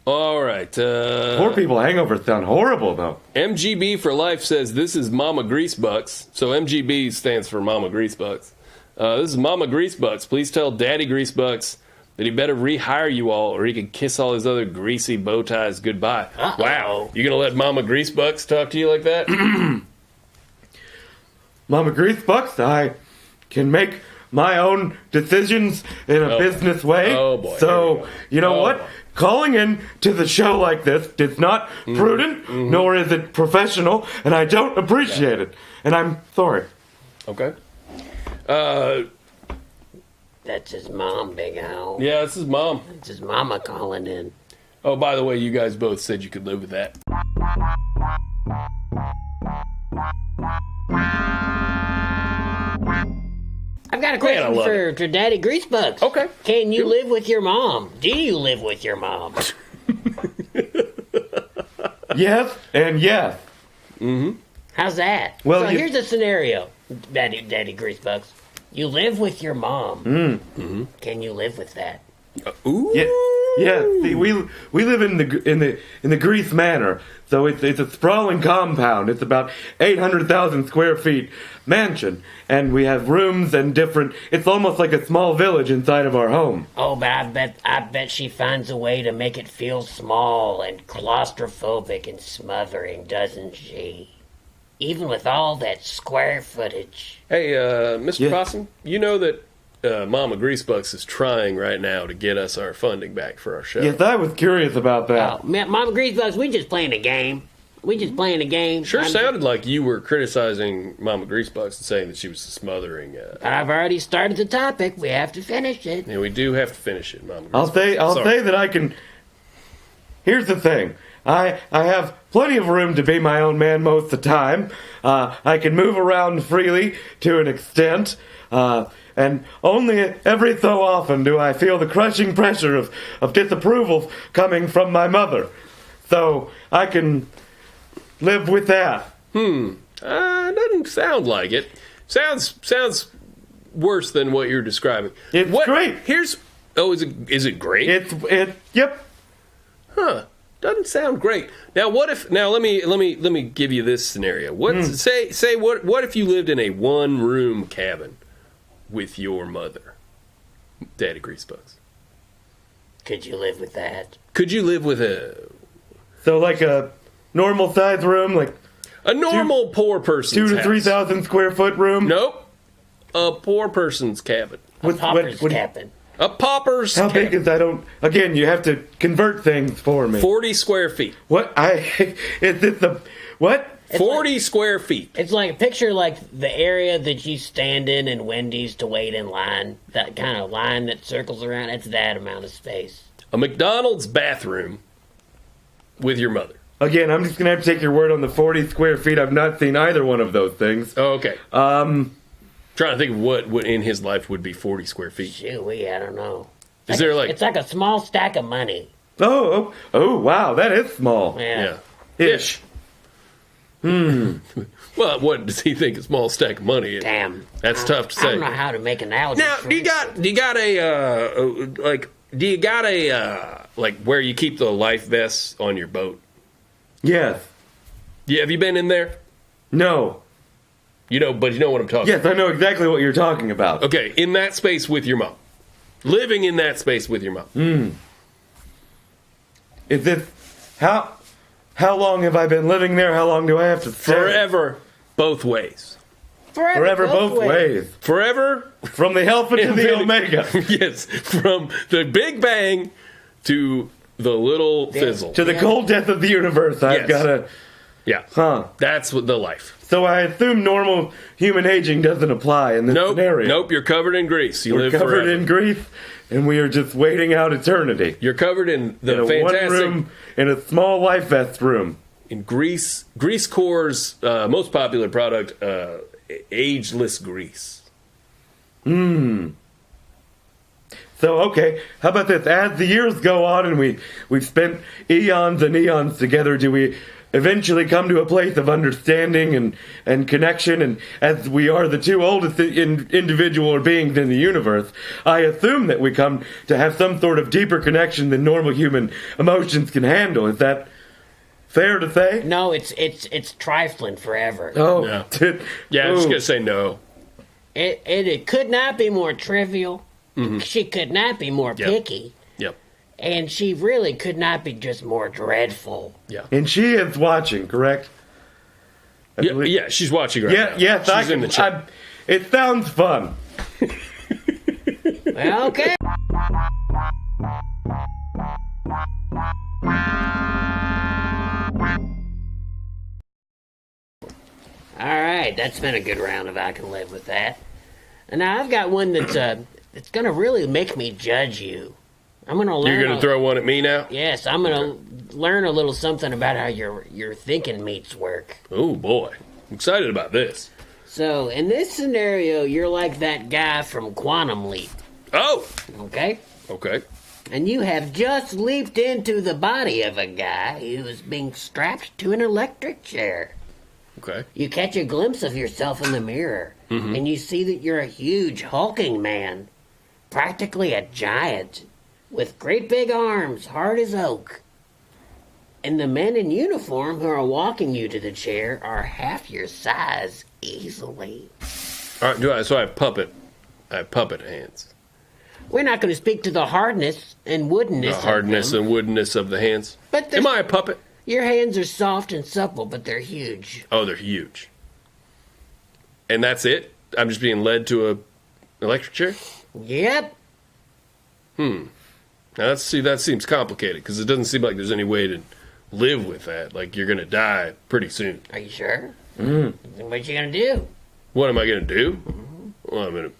all right. Poor people hangovers sound horrible, though. MGB for life says this is Mama Greasebucks. So MGB stands for Mama Greasebucks. This is Mama Greasebucks. Please tell Daddy Greasebucks that he better rehire you all, or he can kiss all his other greasy bow ties goodbye. Uh-oh. Wow, you gonna let Mama Greasebucks talk to you like that? Mama Greasebucks, I can make my own decisions in a business way. Oh, boy. Here we So, go. you know Oh, what? boy. Calling in to the show like this is not prudent, nor is it professional, and I don't appreciate it. And I'm sorry. Okay. That's his mom, Big Al. Yeah, this is Mom. It's his mama calling in. Oh, by the way, you guys both said you could live with that. I've got a Man, I question love for Daddy Greasebucks. Okay. Can you live with your mom? Do you live with your mom? Yes, and yes. How's that? Well, so you- here's a scenario, Daddy Greasebucks. You live with your mom. Can you live with that? Ooh. Yeah, yeah. See, we live in the Grease Manor, so it's a sprawling compound. It's about 800,000 square feet mansion, and we have rooms and different. It's almost like a small village inside of our home. Oh, but I bet she finds a way to make it feel small and claustrophobic and smothering, doesn't she? Even with all that square footage. Hey, Mr. Yeah. Possum, you know that Mama Greasebucks is trying right now to get us our funding back for our show. Yes, I was curious about that. Oh, Mama Greasebucks, we just playing a game. We just playing a game. Sure I'm- sounded like you were criticizing Mama Greasebucks and saying that she was smothering. I've already started the topic. We have to finish it. And we do have to finish it, Mama Greasebucks. I'll Sorry. say that I can. Here's the thing. I have plenty of room to be my own man most of the time. I can move around freely to an extent, and only every so often do I feel the crushing pressure of disapproval coming from my mother. So I can live with that. Doesn't sound like it. Sounds worse than what you're describing. It's great. Here's is it great? Yep. Huh. Doesn't sound great. Now what if let me give you this scenario. What if you lived in a one room cabin with your mother, Daddy Greasebucks? Could you live with that? Could you live with a So like a normal size room, like normal poor person's 2,000 to house? 3,000 square foot room. Nope. A poor person's cabin. A pauper's cabin. A pauper's How cabin. big is that? Again, you have to convert things for me. 40 square feet. What? Is this the what? 40 square feet. It's like picture like the area that you stand in Wendy's to wait in line. That kind of line that circles around. It's that amount of space. A McDonald's bathroom with your mother. Again, I'm just gonna have to take your word on the 40 square feet. I've not seen either one of those things. Oh, okay. Trying to think of what in his life would be 40 square feet. Shoo, I don't know. Is there like It's like a small stack of money. Oh, wow, that is small. Yeah. Ish. Well, what does he think? A small stack of money is? Damn. That's tough to I don't say. know how to make analogies. Now, for do you got a like where you keep the life vests on your boat? Yes. Yeah, have you been in there? No. But you know what I'm talking Yes, I know exactly what you're talking about. about. Okay, in that space with your mom. Living in that space with your mom. Is this... How long have I been living there? How long do I have to stay? Forever, both ways. Forever both ways. Forever, From the alpha to the omega. yes, from the Big Bang to the little fizzle. To the cold death of the universe. I've Yes. got to... Yeah, Huh. that's what the life. So I assume normal human aging doesn't apply in this scenario. Nope, you're covered in grease. You We're live covered forever. in grief, and we are just waiting out eternity. You're covered in the In a fantastic... one room, in a small life vest room. In Grease Core's most popular product, ageless grease. So, okay, how about this? As the years go on and we've spent eons and eons together, do we eventually come to a place of understanding and connection? And as we are the two oldest individual beings in the universe, I assume that we come to have some sort of deeper connection than normal human emotions can handle. Is that fair to say? No, it's trifling forever. Oh, Yeah. yeah. I'm just going to say no. It could not be more trivial. She could not be more Yep. picky. Yep. And she really could not be just more dreadful. Yeah. And she is watching, correct? I Yeah, believe- yeah, she's watching right now. Yes, she's in the chat. It sounds fun. Well, okay. All right, that's been a good round if I can live with that. And now I've got one that's it's gonna really make me judge you. I'm gonna learn. You're going to throw one at me now? Yes, I'm gonna learn a little something about how your thinking meats work. Oh, boy. I'm excited about this. So in this scenario, you're like that guy from Quantum Leap, Oh, okay? okay. And you have just leaped into the body of a guy who is being strapped to an electric chair. Okay. You catch a glimpse of yourself in the mirror, and you see that you're a huge, hulking man, practically a giant, with great big arms, hard as oak. And the men in uniform who are walking you to the chair are half your size easily. All right, so I have puppet hands. We're not going to speak to the hardness and woodenness The hardness of them, and woodenness of the hands. but Am I a puppet? your hands are soft and supple, but they're huge. Oh, they're huge. And that's it? I'm just being led to a electric chair? Yep. Now, that seems complicated, because it doesn't seem like there's any way to live with that. Like, you're going to die pretty soon. Are you sure? What you gonna do? What am I going to do? Well,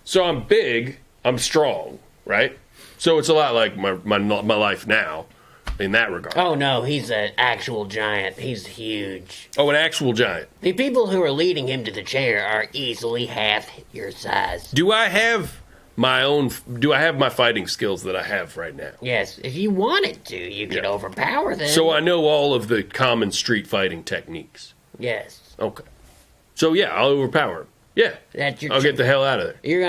so I'm big, I'm strong, right? So it's a lot like my life now, in that regard. Oh no, he's an actual giant. He's huge. Oh, an actual giant. The people who are leading him to the chair are easily half your size. Do I have my fighting skills that I have right now? Yes, if you wanted to, you could Yeah. overpower them. So I know all of the common street fighting techniques. yes, Okay. So yeah, I'll overpower him. Yeah. that's your. I'll get the hell out of there. You're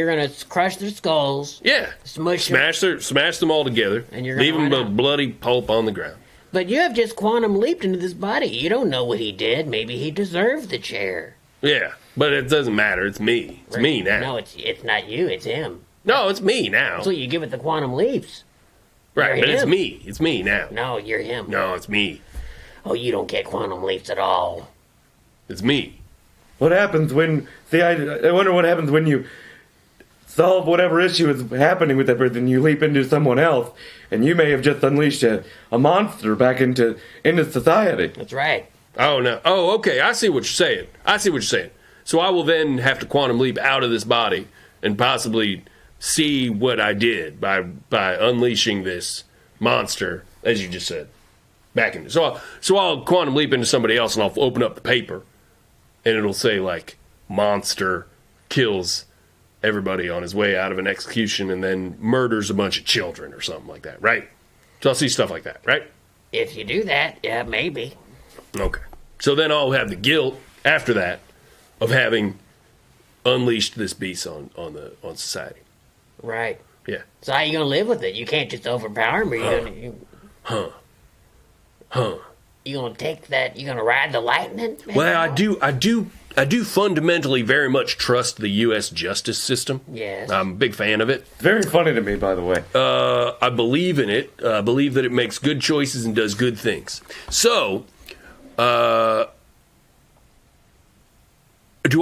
gonna crush their skulls, Yeah. smush them. Smash them all together. And you're gonna leave them run a out. bloody pulp on the ground. But you have just quantum leaped into this body. You don't know what he did. Maybe he deserved the chair. Yeah, but it doesn't matter. It's me. It's me now. No, it's not you. It's him. No, it's me now. That's what you give it the quantum leaps. Right, you're but it's him. me. It's me now. No, you're him. No, it's me. Oh, you don't get quantum leaps at all. It's me. What happens when... See, I wonder what happens when you solve whatever issue is happening with that person. You leap into someone else, and you may have just unleashed a monster back into society. That's right. Oh, no. Oh, okay. I see what you're saying. So I will then have to quantum leap out of this body and possibly see what I did by unleashing this monster, as you just said, back into. So I'll quantum leap into somebody else, and I'll open up the paper, and it'll say, like, monster kills everybody on his way out of an execution and then murders a bunch of children or something like that, right? So I'll see stuff like that, right? If you do that, yeah, maybe. Okay. So then I'll have the guilt after that of having unleashed this beast on society. Right. Yeah. So how you gonna live with it? You can't just overpower him. You gonna take that? You gonna ride the lightning? Well, I do fundamentally very much trust the U.S. justice system. Yes. I'm a big fan of it. Very funny to me, by the way. I believe in it. I believe that it makes good choices and does good things. So, do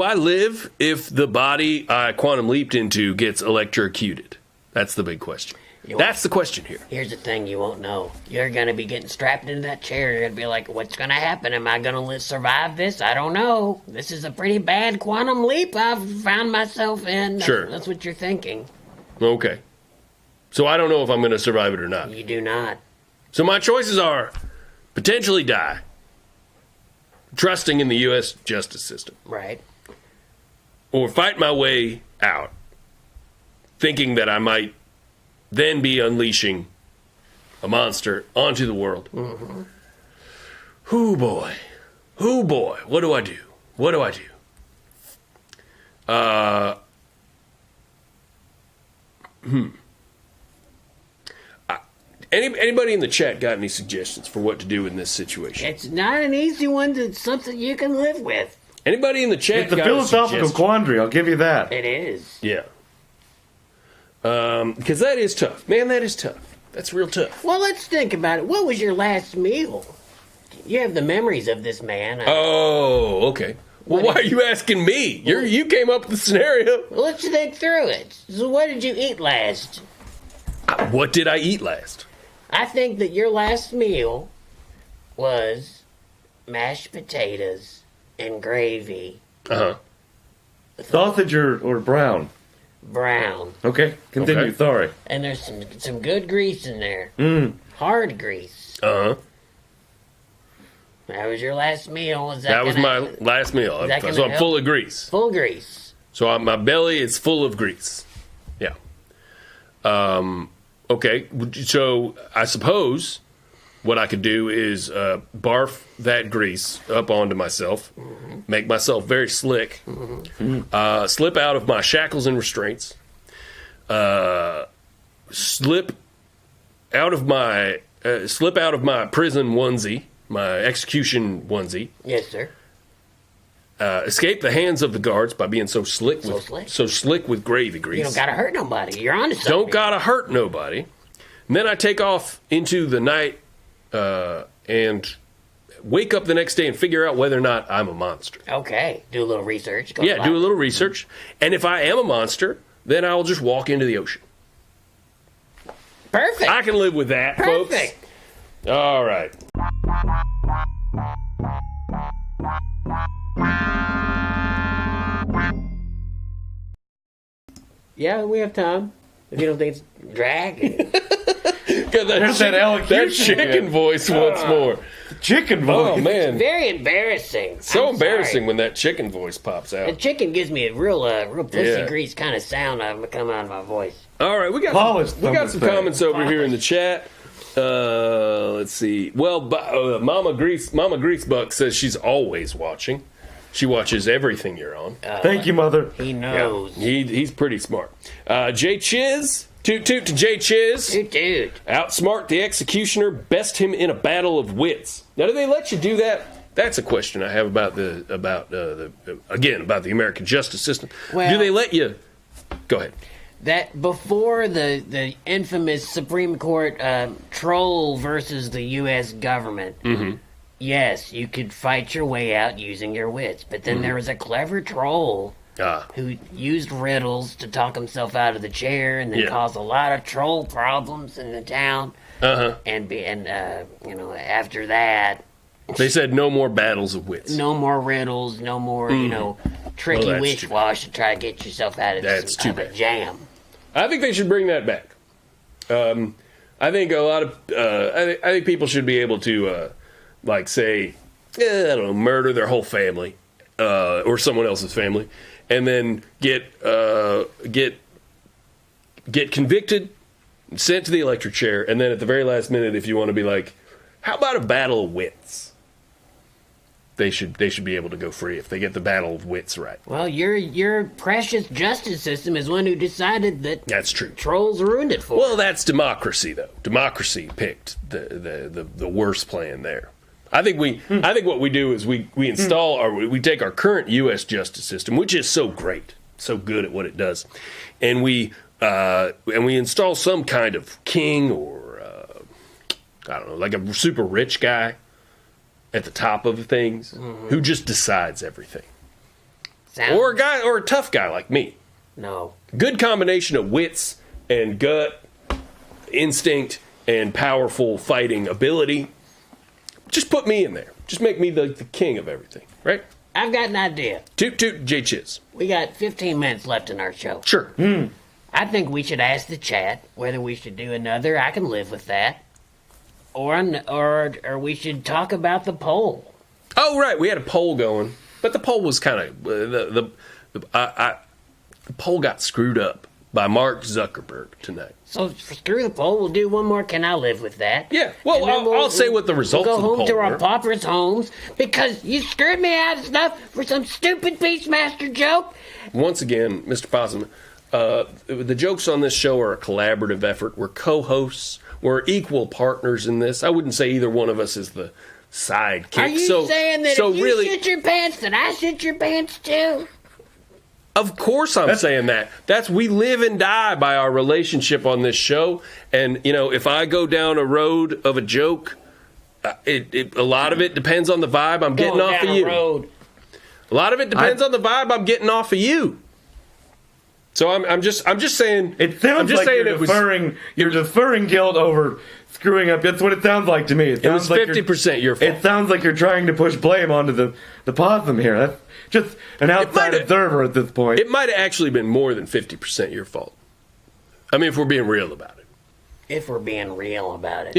I live if the body I quantum leaped into gets electrocuted? That's the big question. That's the question here. Here's the thing you won't know. You're gonna be getting strapped into that chair. You're gonna be like, what's gonna happen? Am I gonna survive this? I don't know. This is a pretty bad quantum leap I've found myself in. Sure. That's what you're thinking. Okay. So I don't know if I'm going to survive it or not. You do not. So my choices are potentially die, trusting in the U.S. justice system, Right. or fight my way out, thinking that I might then be unleashing a monster onto the world. Mm-hmm. Hoo boy. What do I do? Anybody in the chat got any suggestions for what to do in this situation? It's not an easy one. It's something you can live with. Anybody in the chat It's a got philosophical suggestion? quandary, I'll give you that. It is. Yeah. Because that is tough. Man, that is tough. That's real tough. Well, let's think about it. What was your last meal? You have the memories of this man. Oh, okay. Well, why are you asking me? You came up with the scenario. Well, let's think through it. So what did you eat last? What did I eat last? I think that your last meal was mashed potatoes and gravy. Uh-huh. Sausage or brown? Brown. Okay, continue, Okay. sorry. And there's some good grease in there. Hard grease. Uh-huh. That was your last meal. Was That was my gonna- last meal. that gonna So I'm help? full of grease. Full grease. So my belly is full of grease. Yeah. Okay. So I suppose what I could do is barf that grease up onto myself, make myself very slick, slip out of my shackles and restraints, slip out of my prison onesie, my execution onesie. Yes, sir. Escape the hands of the guards by being so slick with gravy grease. You don't gotta hurt nobody. You're on to something. Don't gotta hurt nobody. And then I take off into the night and wake up the next day and figure out whether or not I'm a monster. Okay. Do a little research. Go Yeah, to do a life. little research. And if I am a monster, then I'll just walk into the ocean. Perfect. I can live with that, Perfect. folks. All right. Yeah, we have time. If you don't think it's drag. Got There's that elocution chicken again. voice once more. Chicken voice. Oh, man. Very embarrassing. So I'm embarrassing sorry. when that chicken voice pops The out. chicken gives me a real pussy Yeah. grease kind of sound come out of my voice. All right, we got Polished, some some would say. comments over here in the chat. Let's see. Well, Mama Greasebuck says she's always watching. She watches everything you're on. Thank you, Mother. He knows. He's pretty smart. Jay Chiz, toot toot to Jay Chiz. Dude. Outsmart the executioner, best him in a battle of wits. Now, do they let you do that? That's a question I have about the American justice system. Well- Do they let you? Go ahead. That before the infamous Supreme Court troll versus the U.S. government, yes, you could fight your way out using your wits. But then there was a clever troll who used riddles to talk himself out of the chair and then Yeah. caused a lot of troll problems in the town. And after that, They said no more battles of wits. no more riddles, no more tricky Well, that's wish too wash to try to get yourself out of That's some too kind of bad. jam. I think they should bring that back. I think a lot of I think people should be able to say, I don't know, murder their whole family or someone else's family, and then get convicted sent to the electric chair, and then at the very last minute, if you want to be like, how about a battle of wits? They should be able to go free if they get the battle of wits right. Well, your precious justice system is one who decided that That's true. trolls ruined it for Well, us. that's democracy, though. Democracy picked the worst plan there. I think what we do is we install or we take our current U.S. justice system, which is so great, so good at what it does, and we install some kind of king or I don't know, like a super rich guy at the top of things who just decides everything, or a tough guy like me. No. Good combination of wits and gut, instinct, and powerful fighting ability. Just put me in there. Just make me the king of everything, right? I've got an idea. Toot toot J Chiz. We got 15 minutes left in our show. Sure. I think we should ask the chat whether we should do another. I can live with that. Or we should talk about the poll. Oh, right. We had a poll going, but the poll was kind of the poll got screwed up by Mark Zuckerberg tonight. So screw the poll. We'll do one more. Can I live with that? Yeah. Well, And then I'll say what the results we'll of go the home to poll our were. paupers' homes because you screwed me out of stuff for some stupid Beastmaster joke. Once again, Mr. Possum, the jokes on this show are a collaborative effort. We're co-hosts. We're equal partners in this. I wouldn't say either one of us is the sidekick. Are you saying that if you shit your pants, that I shit your pants too? Of course I'm saying that. We live and die by our relationship on this show. And, if I go down a road of a joke, a lot of it depends on the vibe I'm getting off of you. Road. A lot of it depends on the vibe I'm getting off of you. So I'm just saying. It sounds like you're deferring guilt over screwing up. That's what it sounds like to me. It was 50% your fault. It sounds like you're trying to push blame onto the possum here. That's just an outside observer at this point. It might have actually been more than 50% your fault. I mean, if we're being real about it. If we're being real about it.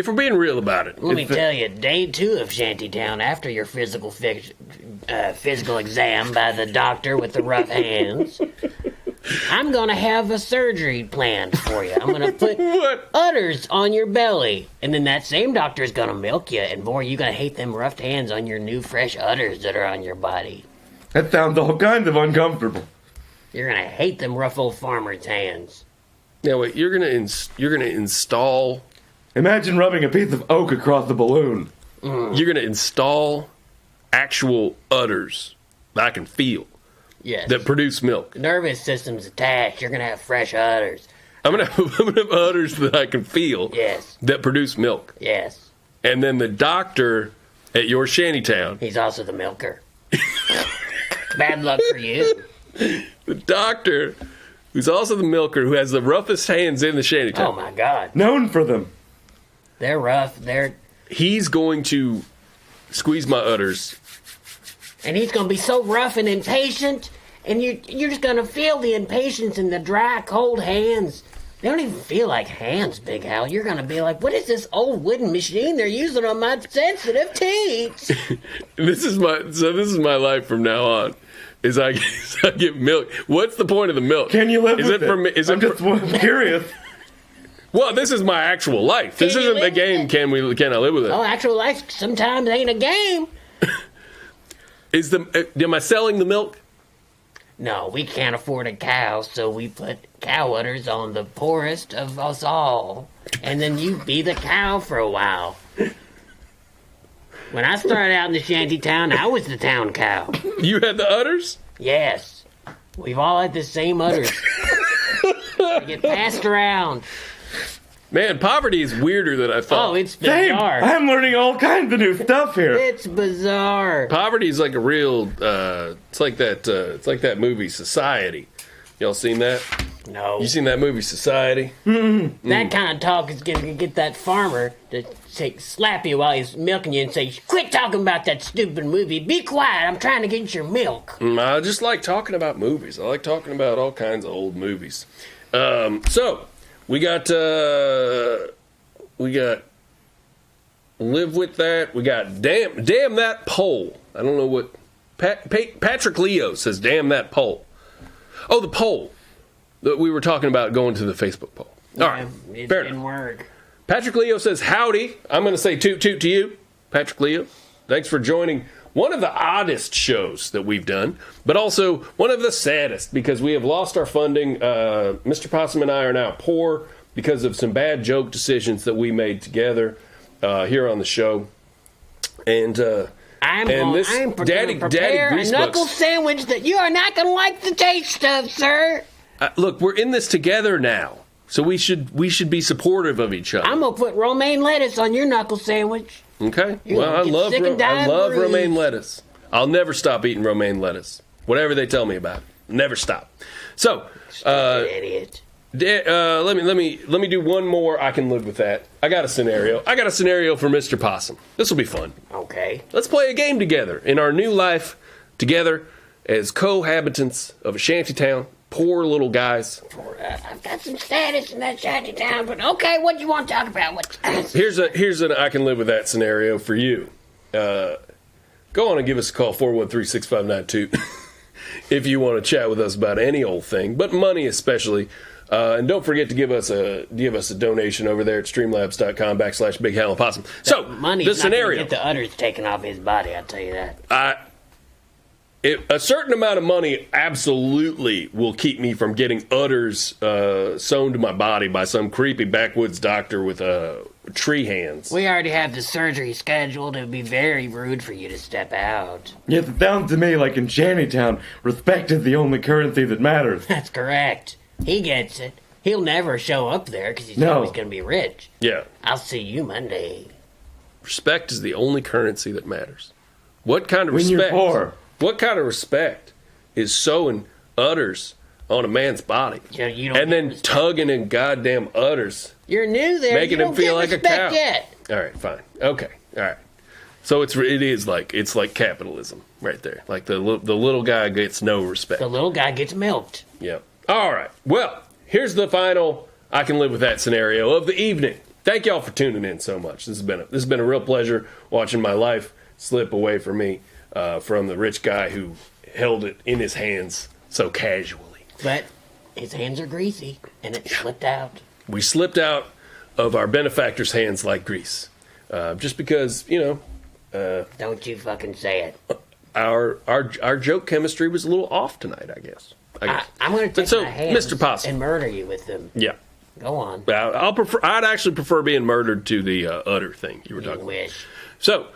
Let me tell you, day 2 of Shantytown, after your physical exam by the doctor with the rough hands, I'm going to have a surgery planned for you. I'm going to put udders on your belly. And then that same doctor is going to milk you. And boy, you're going to hate them rough hands on your new fresh udders that are on your body. That sounds all kinds of uncomfortable. You're going to hate them rough old farmer's hands. Now, wait, you're gonna install... Imagine rubbing a piece of oak across the balloon. You're going to install actual udders that I can feel. Yes. That produce milk. Nervous system's attached. You're going to have fresh udders. I'm gonna have udders that I can feel. Yes. That produce milk. Yes. And then the doctor at your shantytown. He's also the milker. Bad luck for you. The doctor, who's also the milker, who has the roughest hands in the shantytown. Oh my God. Known for them. They're rough. He's going to squeeze my udders. And he's going to be so rough and impatient. And you're just going to feel the impatience in the dry, cold hands. They don't even feel like hands, Big Hal. You're going to be like, what is this old wooden machine they're using on my sensitive teats? This is my life from now on. Is I get milk. What's the point of the milk? Can you live with it? For me? I'm just curious. Well, this is my actual life. This isn't the game. Can I live with it? Oh, actual life sometimes ain't a game. Am I selling the milk? No, we can't afford a cow, so we put cow udders on the poorest of us all. And then you be the cow for a while. When I started out in the shanty town, I was the town cow. You had the udders? Yes. We've all had the same udders. They get passed around. Man, poverty is weirder than I thought. Oh, it's bizarre. I'm learning all kinds of new stuff here. It's bizarre. Poverty is like a real. It's like that movie Society. Y'all seen that? No. You seen that movie Society? That kind of talk is going to get that farmer to slap you while he's milking you and say, quit talking about that stupid movie. Be quiet. I'm trying to get your milk. I just like talking about movies. I like talking about all kinds of old movies. So we got live with that. We got damn that poll. I don't know what Patrick Leo says. Damn that poll. Oh, the poll that we were talking about going to the Facebook poll. All right. It Fair didn't enough. work. Patrick Leo says, howdy. I'm going to say toot toot to you, Patrick Leo. Thanks for joining one of the oddest shows that we've done, but also one of the saddest because we have lost our funding. Mr. Possum and I are now poor because of some bad joke decisions that we made together here on the show. And I'm prepare a knuckle sandwich that you are not going to like the taste of, sir. Look, we're in this together now, so we should be supportive of each other. I'm going to put romaine lettuce on your knuckle sandwich. Okay. You're Well, I gonna get love sick and die of bruise. romaine lettuce. I'll never stop eating romaine lettuce. Whatever they tell me about it, never stop. So, Idiot. let me do one more. I can live with that. I got a scenario for Mr. Possum. This will be fun. Okay. Let's play a game together in our new life together as cohabitants of a shanty town. Poor little guys. I've got some status in that shanty town, but okay, what do you want to talk about? Here's an I can live with that scenario for you. Go on and give us a call, 413-6592, if you want to chat with us about any old thing, but money especially. And don't forget to give us a donation over there at streamlabs.com/Big Hal and Possum. So, money's the not gonna scenario. get the udders taken off his body, I'll tell you that. A certain amount of money absolutely will keep me from getting udders sewn to my body by some creepy backwoods doctor with tree hands. We already have the surgery scheduled. It would be very rude for you to step out. Yes, it sounds to me like in Shantytown, respect is the only currency that matters. That's correct. He gets it. He'll never show up there because he's No. always going to be rich. Yeah. I'll see you Monday. Respect is the only currency that matters. What kind of When respect? you're poor. What kind of respect is sewing udders on a man's body You don't and get then respect. tugging in goddamn udders, You're new there. making you him don't feel get like a cow? respect yet. All right, fine, okay, all right. So it's like capitalism right there. Like the little guy gets no respect. The little guy gets milked. Yep. All right. Well, here's the final I can live with that scenario of the evening. Thank y'all for tuning in so much. This has been a real pleasure watching my life slip away from me from the rich guy who held it in his hands so casually. But his hands are greasy, and it slipped out. We slipped out of our benefactor's hands like grease, just because Don't you fucking say it. our joke chemistry was a little off tonight. I guess. I'm going to take So, my hands Mr. Possum. and murder you with them. Yeah. Go on. I'd actually prefer being murdered to the udder thing you were talking You about. wish. So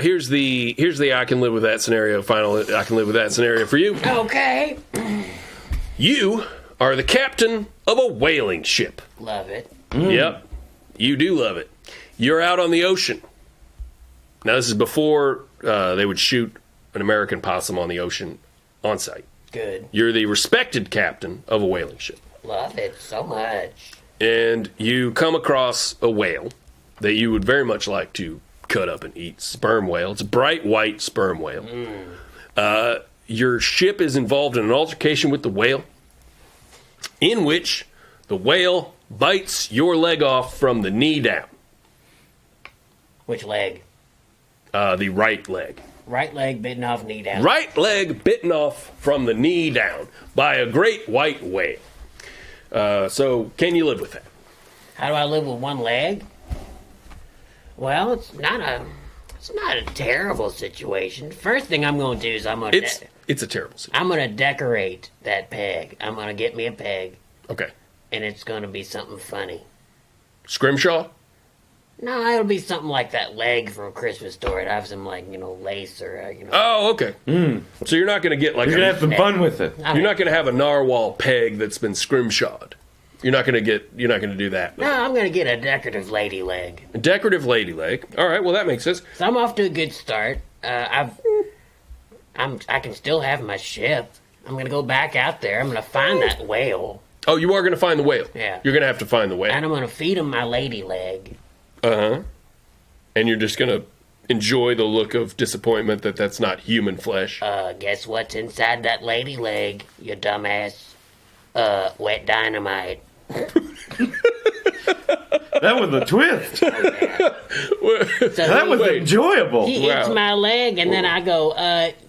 here's the I can live with that scenario. Final I can live with that scenario for you. Okay. You are the captain of a whaling ship. Love it. Yep, you do love it. You're out on the ocean. Now this is before they would shoot an American possum on the ocean on site. Good. You're the respected captain of a whaling ship. Love it so much. And you come across a whale that you would very much like to cut up and eat. Sperm whale. It's a bright white sperm whale. Your ship is involved in an altercation with the whale, in which the whale bites your leg off from the knee down. Which leg? The right leg. Right leg bitten off, knee down. Right leg bitten off from the knee down by a great white whale. So, can you live with that? How do I live with one leg? Well, it's not a terrible situation. First thing I'm going to do is I'm going It's a terrible situation. I'm going to decorate that peg. I'm going to get me a peg, Okay. and it's going to be something funny. Scrimshaw? No, it'll be something like that leg from a Christmas Story. It'll have some, lace or, Oh, okay. So you're not going to get like You're gonna have some fun with it. you're not going to have a narwhal peg that's been scrimshawed. You're not going to do that. No, I'm going to get a decorative lady leg. A decorative lady leg. All right, well that makes sense. So I'm off to a good start. I can still have my ship. I'm going to go back out there. I'm going to find that whale, Oh, you are going to find the whale. Yeah. You're going to have to find the whale. and I'm going to feed him my lady leg. Uh-huh. And you're just going to enjoy the look of disappointment that that's not human flesh. Guess what's inside that lady leg, you dumbass? Wet dynamite. That was a twist. So That was Wait. enjoyable. he eats Wow. my leg, and then I go,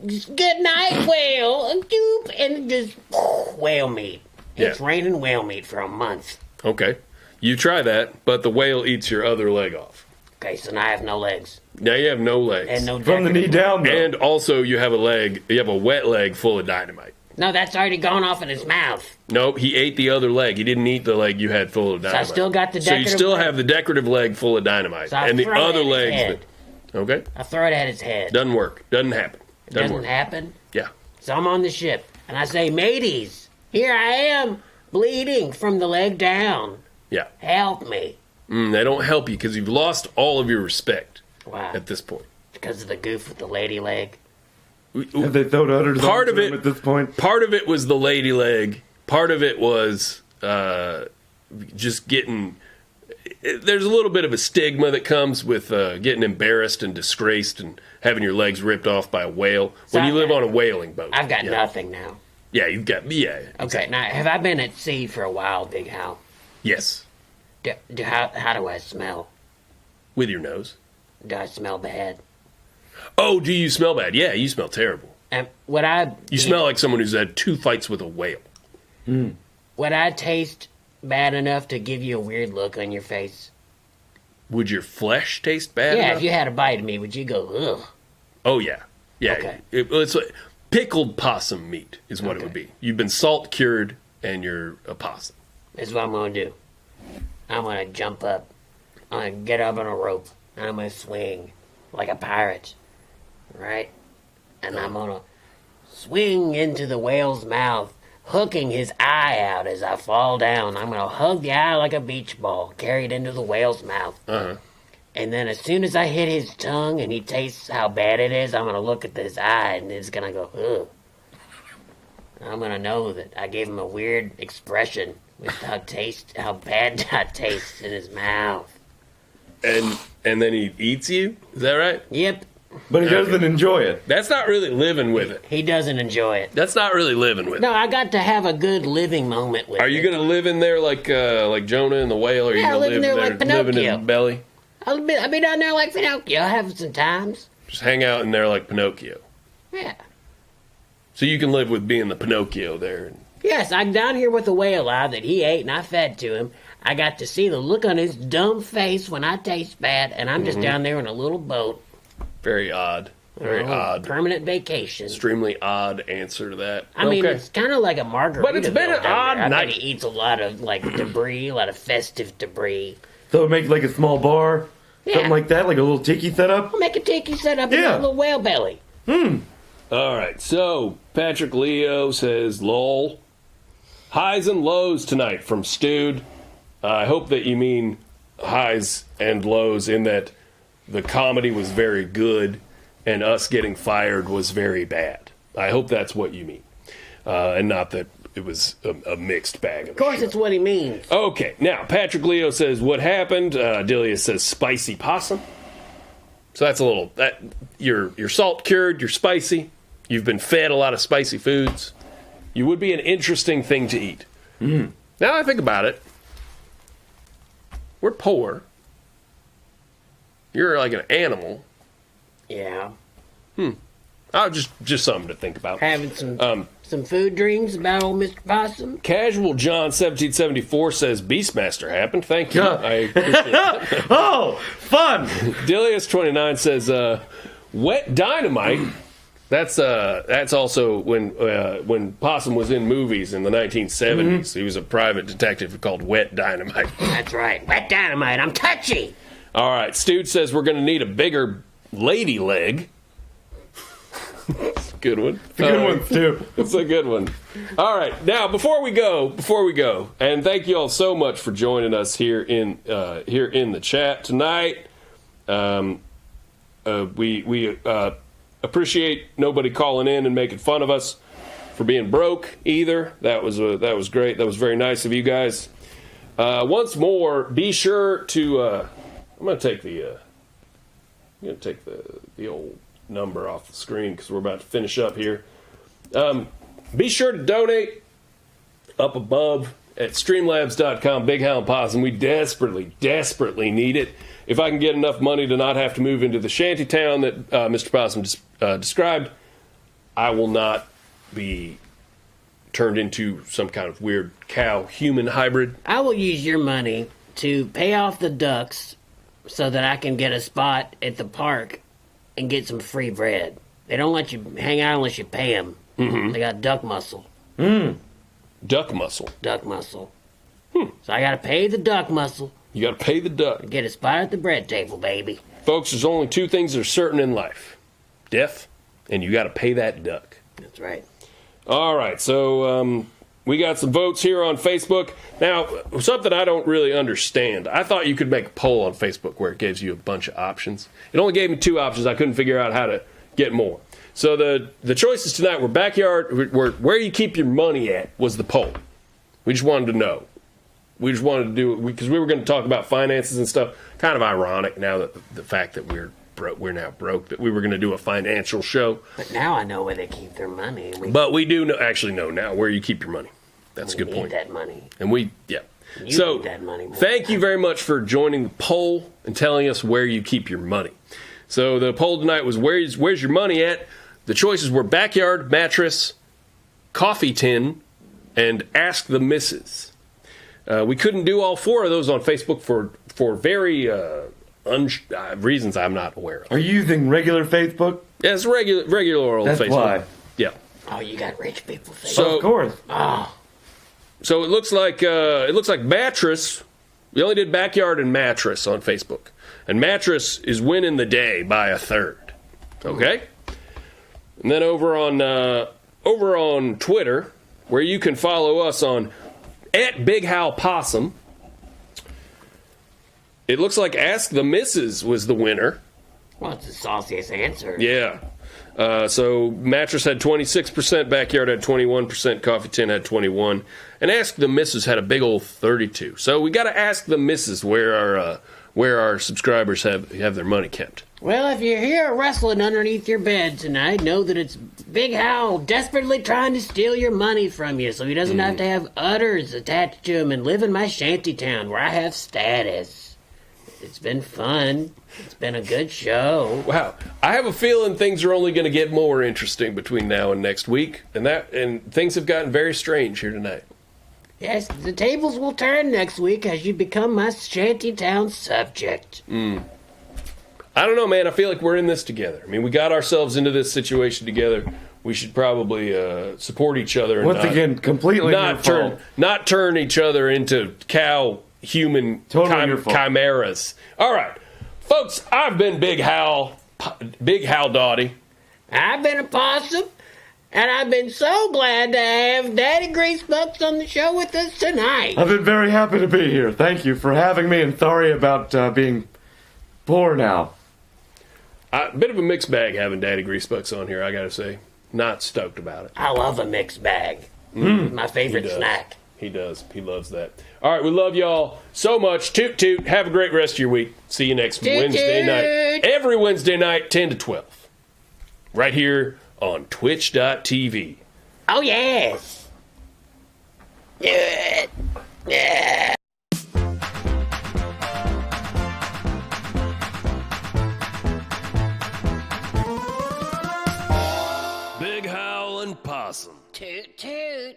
good night, whale. Doop, and just whale meat. It's Yeah. raining whale meat for a month. Okay. You try that, but the whale eats your other leg off. Okay, so now I have no legs. Now you have no legs. And no From the knee down, though. And also you have a wet leg full of dynamite. No, that's already gone off in his mouth. Nope, he ate the other leg. He didn't eat the leg you had full of So I dynamite. still got the So you decorative still leg. have the decorative leg full of dynamite. So I and the throw it other at his legs head. okay? I throw it at his head. Doesn't work. Doesn't happen. It doesn't work. happen. Yeah. So I'm on the ship, and I say, mateys, here I am, bleeding from the leg down. Yeah. Help me. They don't help you because you've lost all of your respect Wow. at this point. Because of the goof with the lady leg. Have they thrown udders Part onto of him it- at this point? Part of it was the lady leg. Part of it was just getting. There's a little bit of a stigma that comes with getting embarrassed and disgraced and having your legs ripped off by a whale when you live on a whaling boat. I've got yeah. nothing now. Yeah, you've got. Yeah. Okay, now, have I been at sea for a while, Big Hal? Yes. How do I smell? With your nose. Do I smell bad? Oh, do you smell bad? Yeah, you smell terrible. And would I... You smell like someone who's had 2 fights with a whale. Would I taste bad enough to give you a weird look on your face? Would your flesh taste bad? Yeah, enough? if you had a bite of me, would you go, ugh? Oh yeah, yeah. Okay. It's like pickled possum meat is what it would be. You've been salt cured and you're a possum. This is what I'm going to do. I'm going to jump up. I'm going to get up on a rope. And I'm going to swing like a pirate. Right? And I'm going to swing into the whale's mouth, hooking his eye out as I fall down. I'm going to hug the eye like a beach ball, carry it into the whale's mouth. Uh-huh. And then as soon as I hit his tongue and he tastes how bad it is, I'm going to look at this eye and it's going to go, ugh. I'm going to know that I gave him a weird expression with how bad that tastes in his mouth. And then he eats you? Is that right? Yep, But he doesn't enjoy it. That's not really living with it. he doesn't enjoy it. That's not really living with it. No, I got to have a good living moment with Are you it. going to live in there like Jonah and the whale? Or are you Yeah, going to living live there in there like living in Pinocchio. the belly? I'll be down there like Pinocchio. I'll have some times. Just hang out in there like Pinocchio. Yeah. So you can live with being the Pinocchio there. Yes, I'm down here with a whale eye that he ate and I fed to him. I got to see the look on his dumb face when I taste bad, and I'm just down there in a little boat. Very odd. Very on a odd. Permanent vacation. Extremely odd answer to that. I mean, Okay. it's kind of like a Margaritaville. But it's been an down odd there. I bet night. he eats a lot of like debris, a lot of festive debris. So make like a small bar, Yeah. something like that, like a little tiki setup. We'll make a tiki set up in Yeah. that little whale belly. All right, so Patrick Leo says, lol. Highs and lows tonight from Stewed. I hope that you mean highs and lows in that the comedy was very good and us getting fired was very bad. I hope that's what you mean. And not that it was a mixed bag. Of course, it's what he means. Okay, now Patrick Leo says, what happened? Delia says, spicy possum. So that's a little, you're salt cured, you're spicy, you've been fed a lot of spicy foods. You would be an interesting thing to eat. Now I think about it, we're poor. You're like an animal. Yeah. Oh, just something to think about. Having some food dreams about old Mr. Possum. Casual John 1774 says Beastmaster happened. Thank you. Yeah. I appreciate it. Oh, fun! Dilius29 says wet dynamite. That's also when Possum was in movies in the 1970s. He was a private detective called Wet Dynamite. That's right. Wet dynamite. I'm touchy. All right, Stude says we're going to need a bigger lady leg. It's a good one. Good ones too. It's a good one. All right, now before we go, and thank you all so much for joining us here in the chat tonight. We appreciate nobody calling in and making fun of us for being broke either. That was great. That was very nice of you guys. Once more, be sure to. I'm gonna take the old number off the screen because we're about to finish up here. Be sure to donate up above at streamlabs.com. Big Hal and Possum. We desperately need it. If I can get enough money to not have to move into the shanty town that Mr. Possum described, I will not be turned into some kind of weird cow-human hybrid. I will use your money to pay off the ducks so that I can get a spot at the park and get some free bread. They don't let you hang out unless you pay them. Mm-hmm. They got duck muscle. Duck muscle. Duck muscle. So I gotta pay the duck muscle. You got to pay the duck. And get a spot at the bread table, baby. Folks, there's only two things that are certain in life. Death, and you got to pay that duck. That's right. All right, so we got some votes here on Facebook. Now, something I don't really understand. I thought you could make a poll on Facebook where it gives you a bunch of options. It only gave me 2 options. I couldn't figure out how to get more. So the choices tonight were where you keep your money at was the poll. We just wanted to know. We just wanted to do it because we were going to talk about finances and stuff. Kind of ironic now that the fact that we're now broke, that we were going to do a financial show. But now I know where they keep their money. But we do actually know now where you keep your money. That's a good point. We need that money. And You need that money more. Thank you very much for joining the poll and telling us where you keep your money. So the poll tonight was where's your money at? The choices were backyard, mattress, coffee tin, and ask the missus. We couldn't do all 4 of those on Facebook for very reasons I'm not aware of. Are you using regular Facebook? Yeah, it's regular old That's Facebook. why. Yeah. Oh, you got rich people Facebook. So, of course. Oh. So it looks like mattress. We only did backyard and mattress on Facebook, and mattress is winning the day by a third. Okay. And then over on Twitter, where you can follow us on @BigHalPossum, it looks like Ask the Missus was the winner. Well, it's the sauciest answer. Yeah. So mattress had 26%, backyard had 21%, coffee tin had 21%, and Ask the Missus had a big old 32%. So we got to ask the missus where our subscribers have their money kept. Well, if you hear rustling underneath your bed tonight, know that it's Big Hal desperately trying to steal your money from you so he doesn't have to have udders attached to him and live in my shanty town where I have status. It's been fun. It's been a good show. Wow. I have a feeling things are only going to get more interesting between now and next week, and things have gotten very strange here tonight. Yes, the tables will turn next week as you become my shanty town subject. I don't know, man. I feel like we're in this together. I mean, we got ourselves into this situation together. We should probably support each other. And Once again, completely not turn each other into human chimeras. All right, folks. I've been Big Hal Doughty. I've been a possum, and I've been so glad to have Daddy Greasebucks on the show with us tonight. I've been very happy to be here. Thank you for having me, and sorry about being poor now. A bit of a mixed bag having Daddy Greasebucks on here, I gotta say. Not stoked about it. I love a mixed bag. My favorite snack. He does. He loves that. All right, we love y'all so much. Toot toot. Have a great rest of your week. See you next Wednesday night. Every Wednesday night, 10 to 12. Right here on Twitch.tv. Oh, yes. Yeah. Yeah. Big Hal and Possum. Toot toot.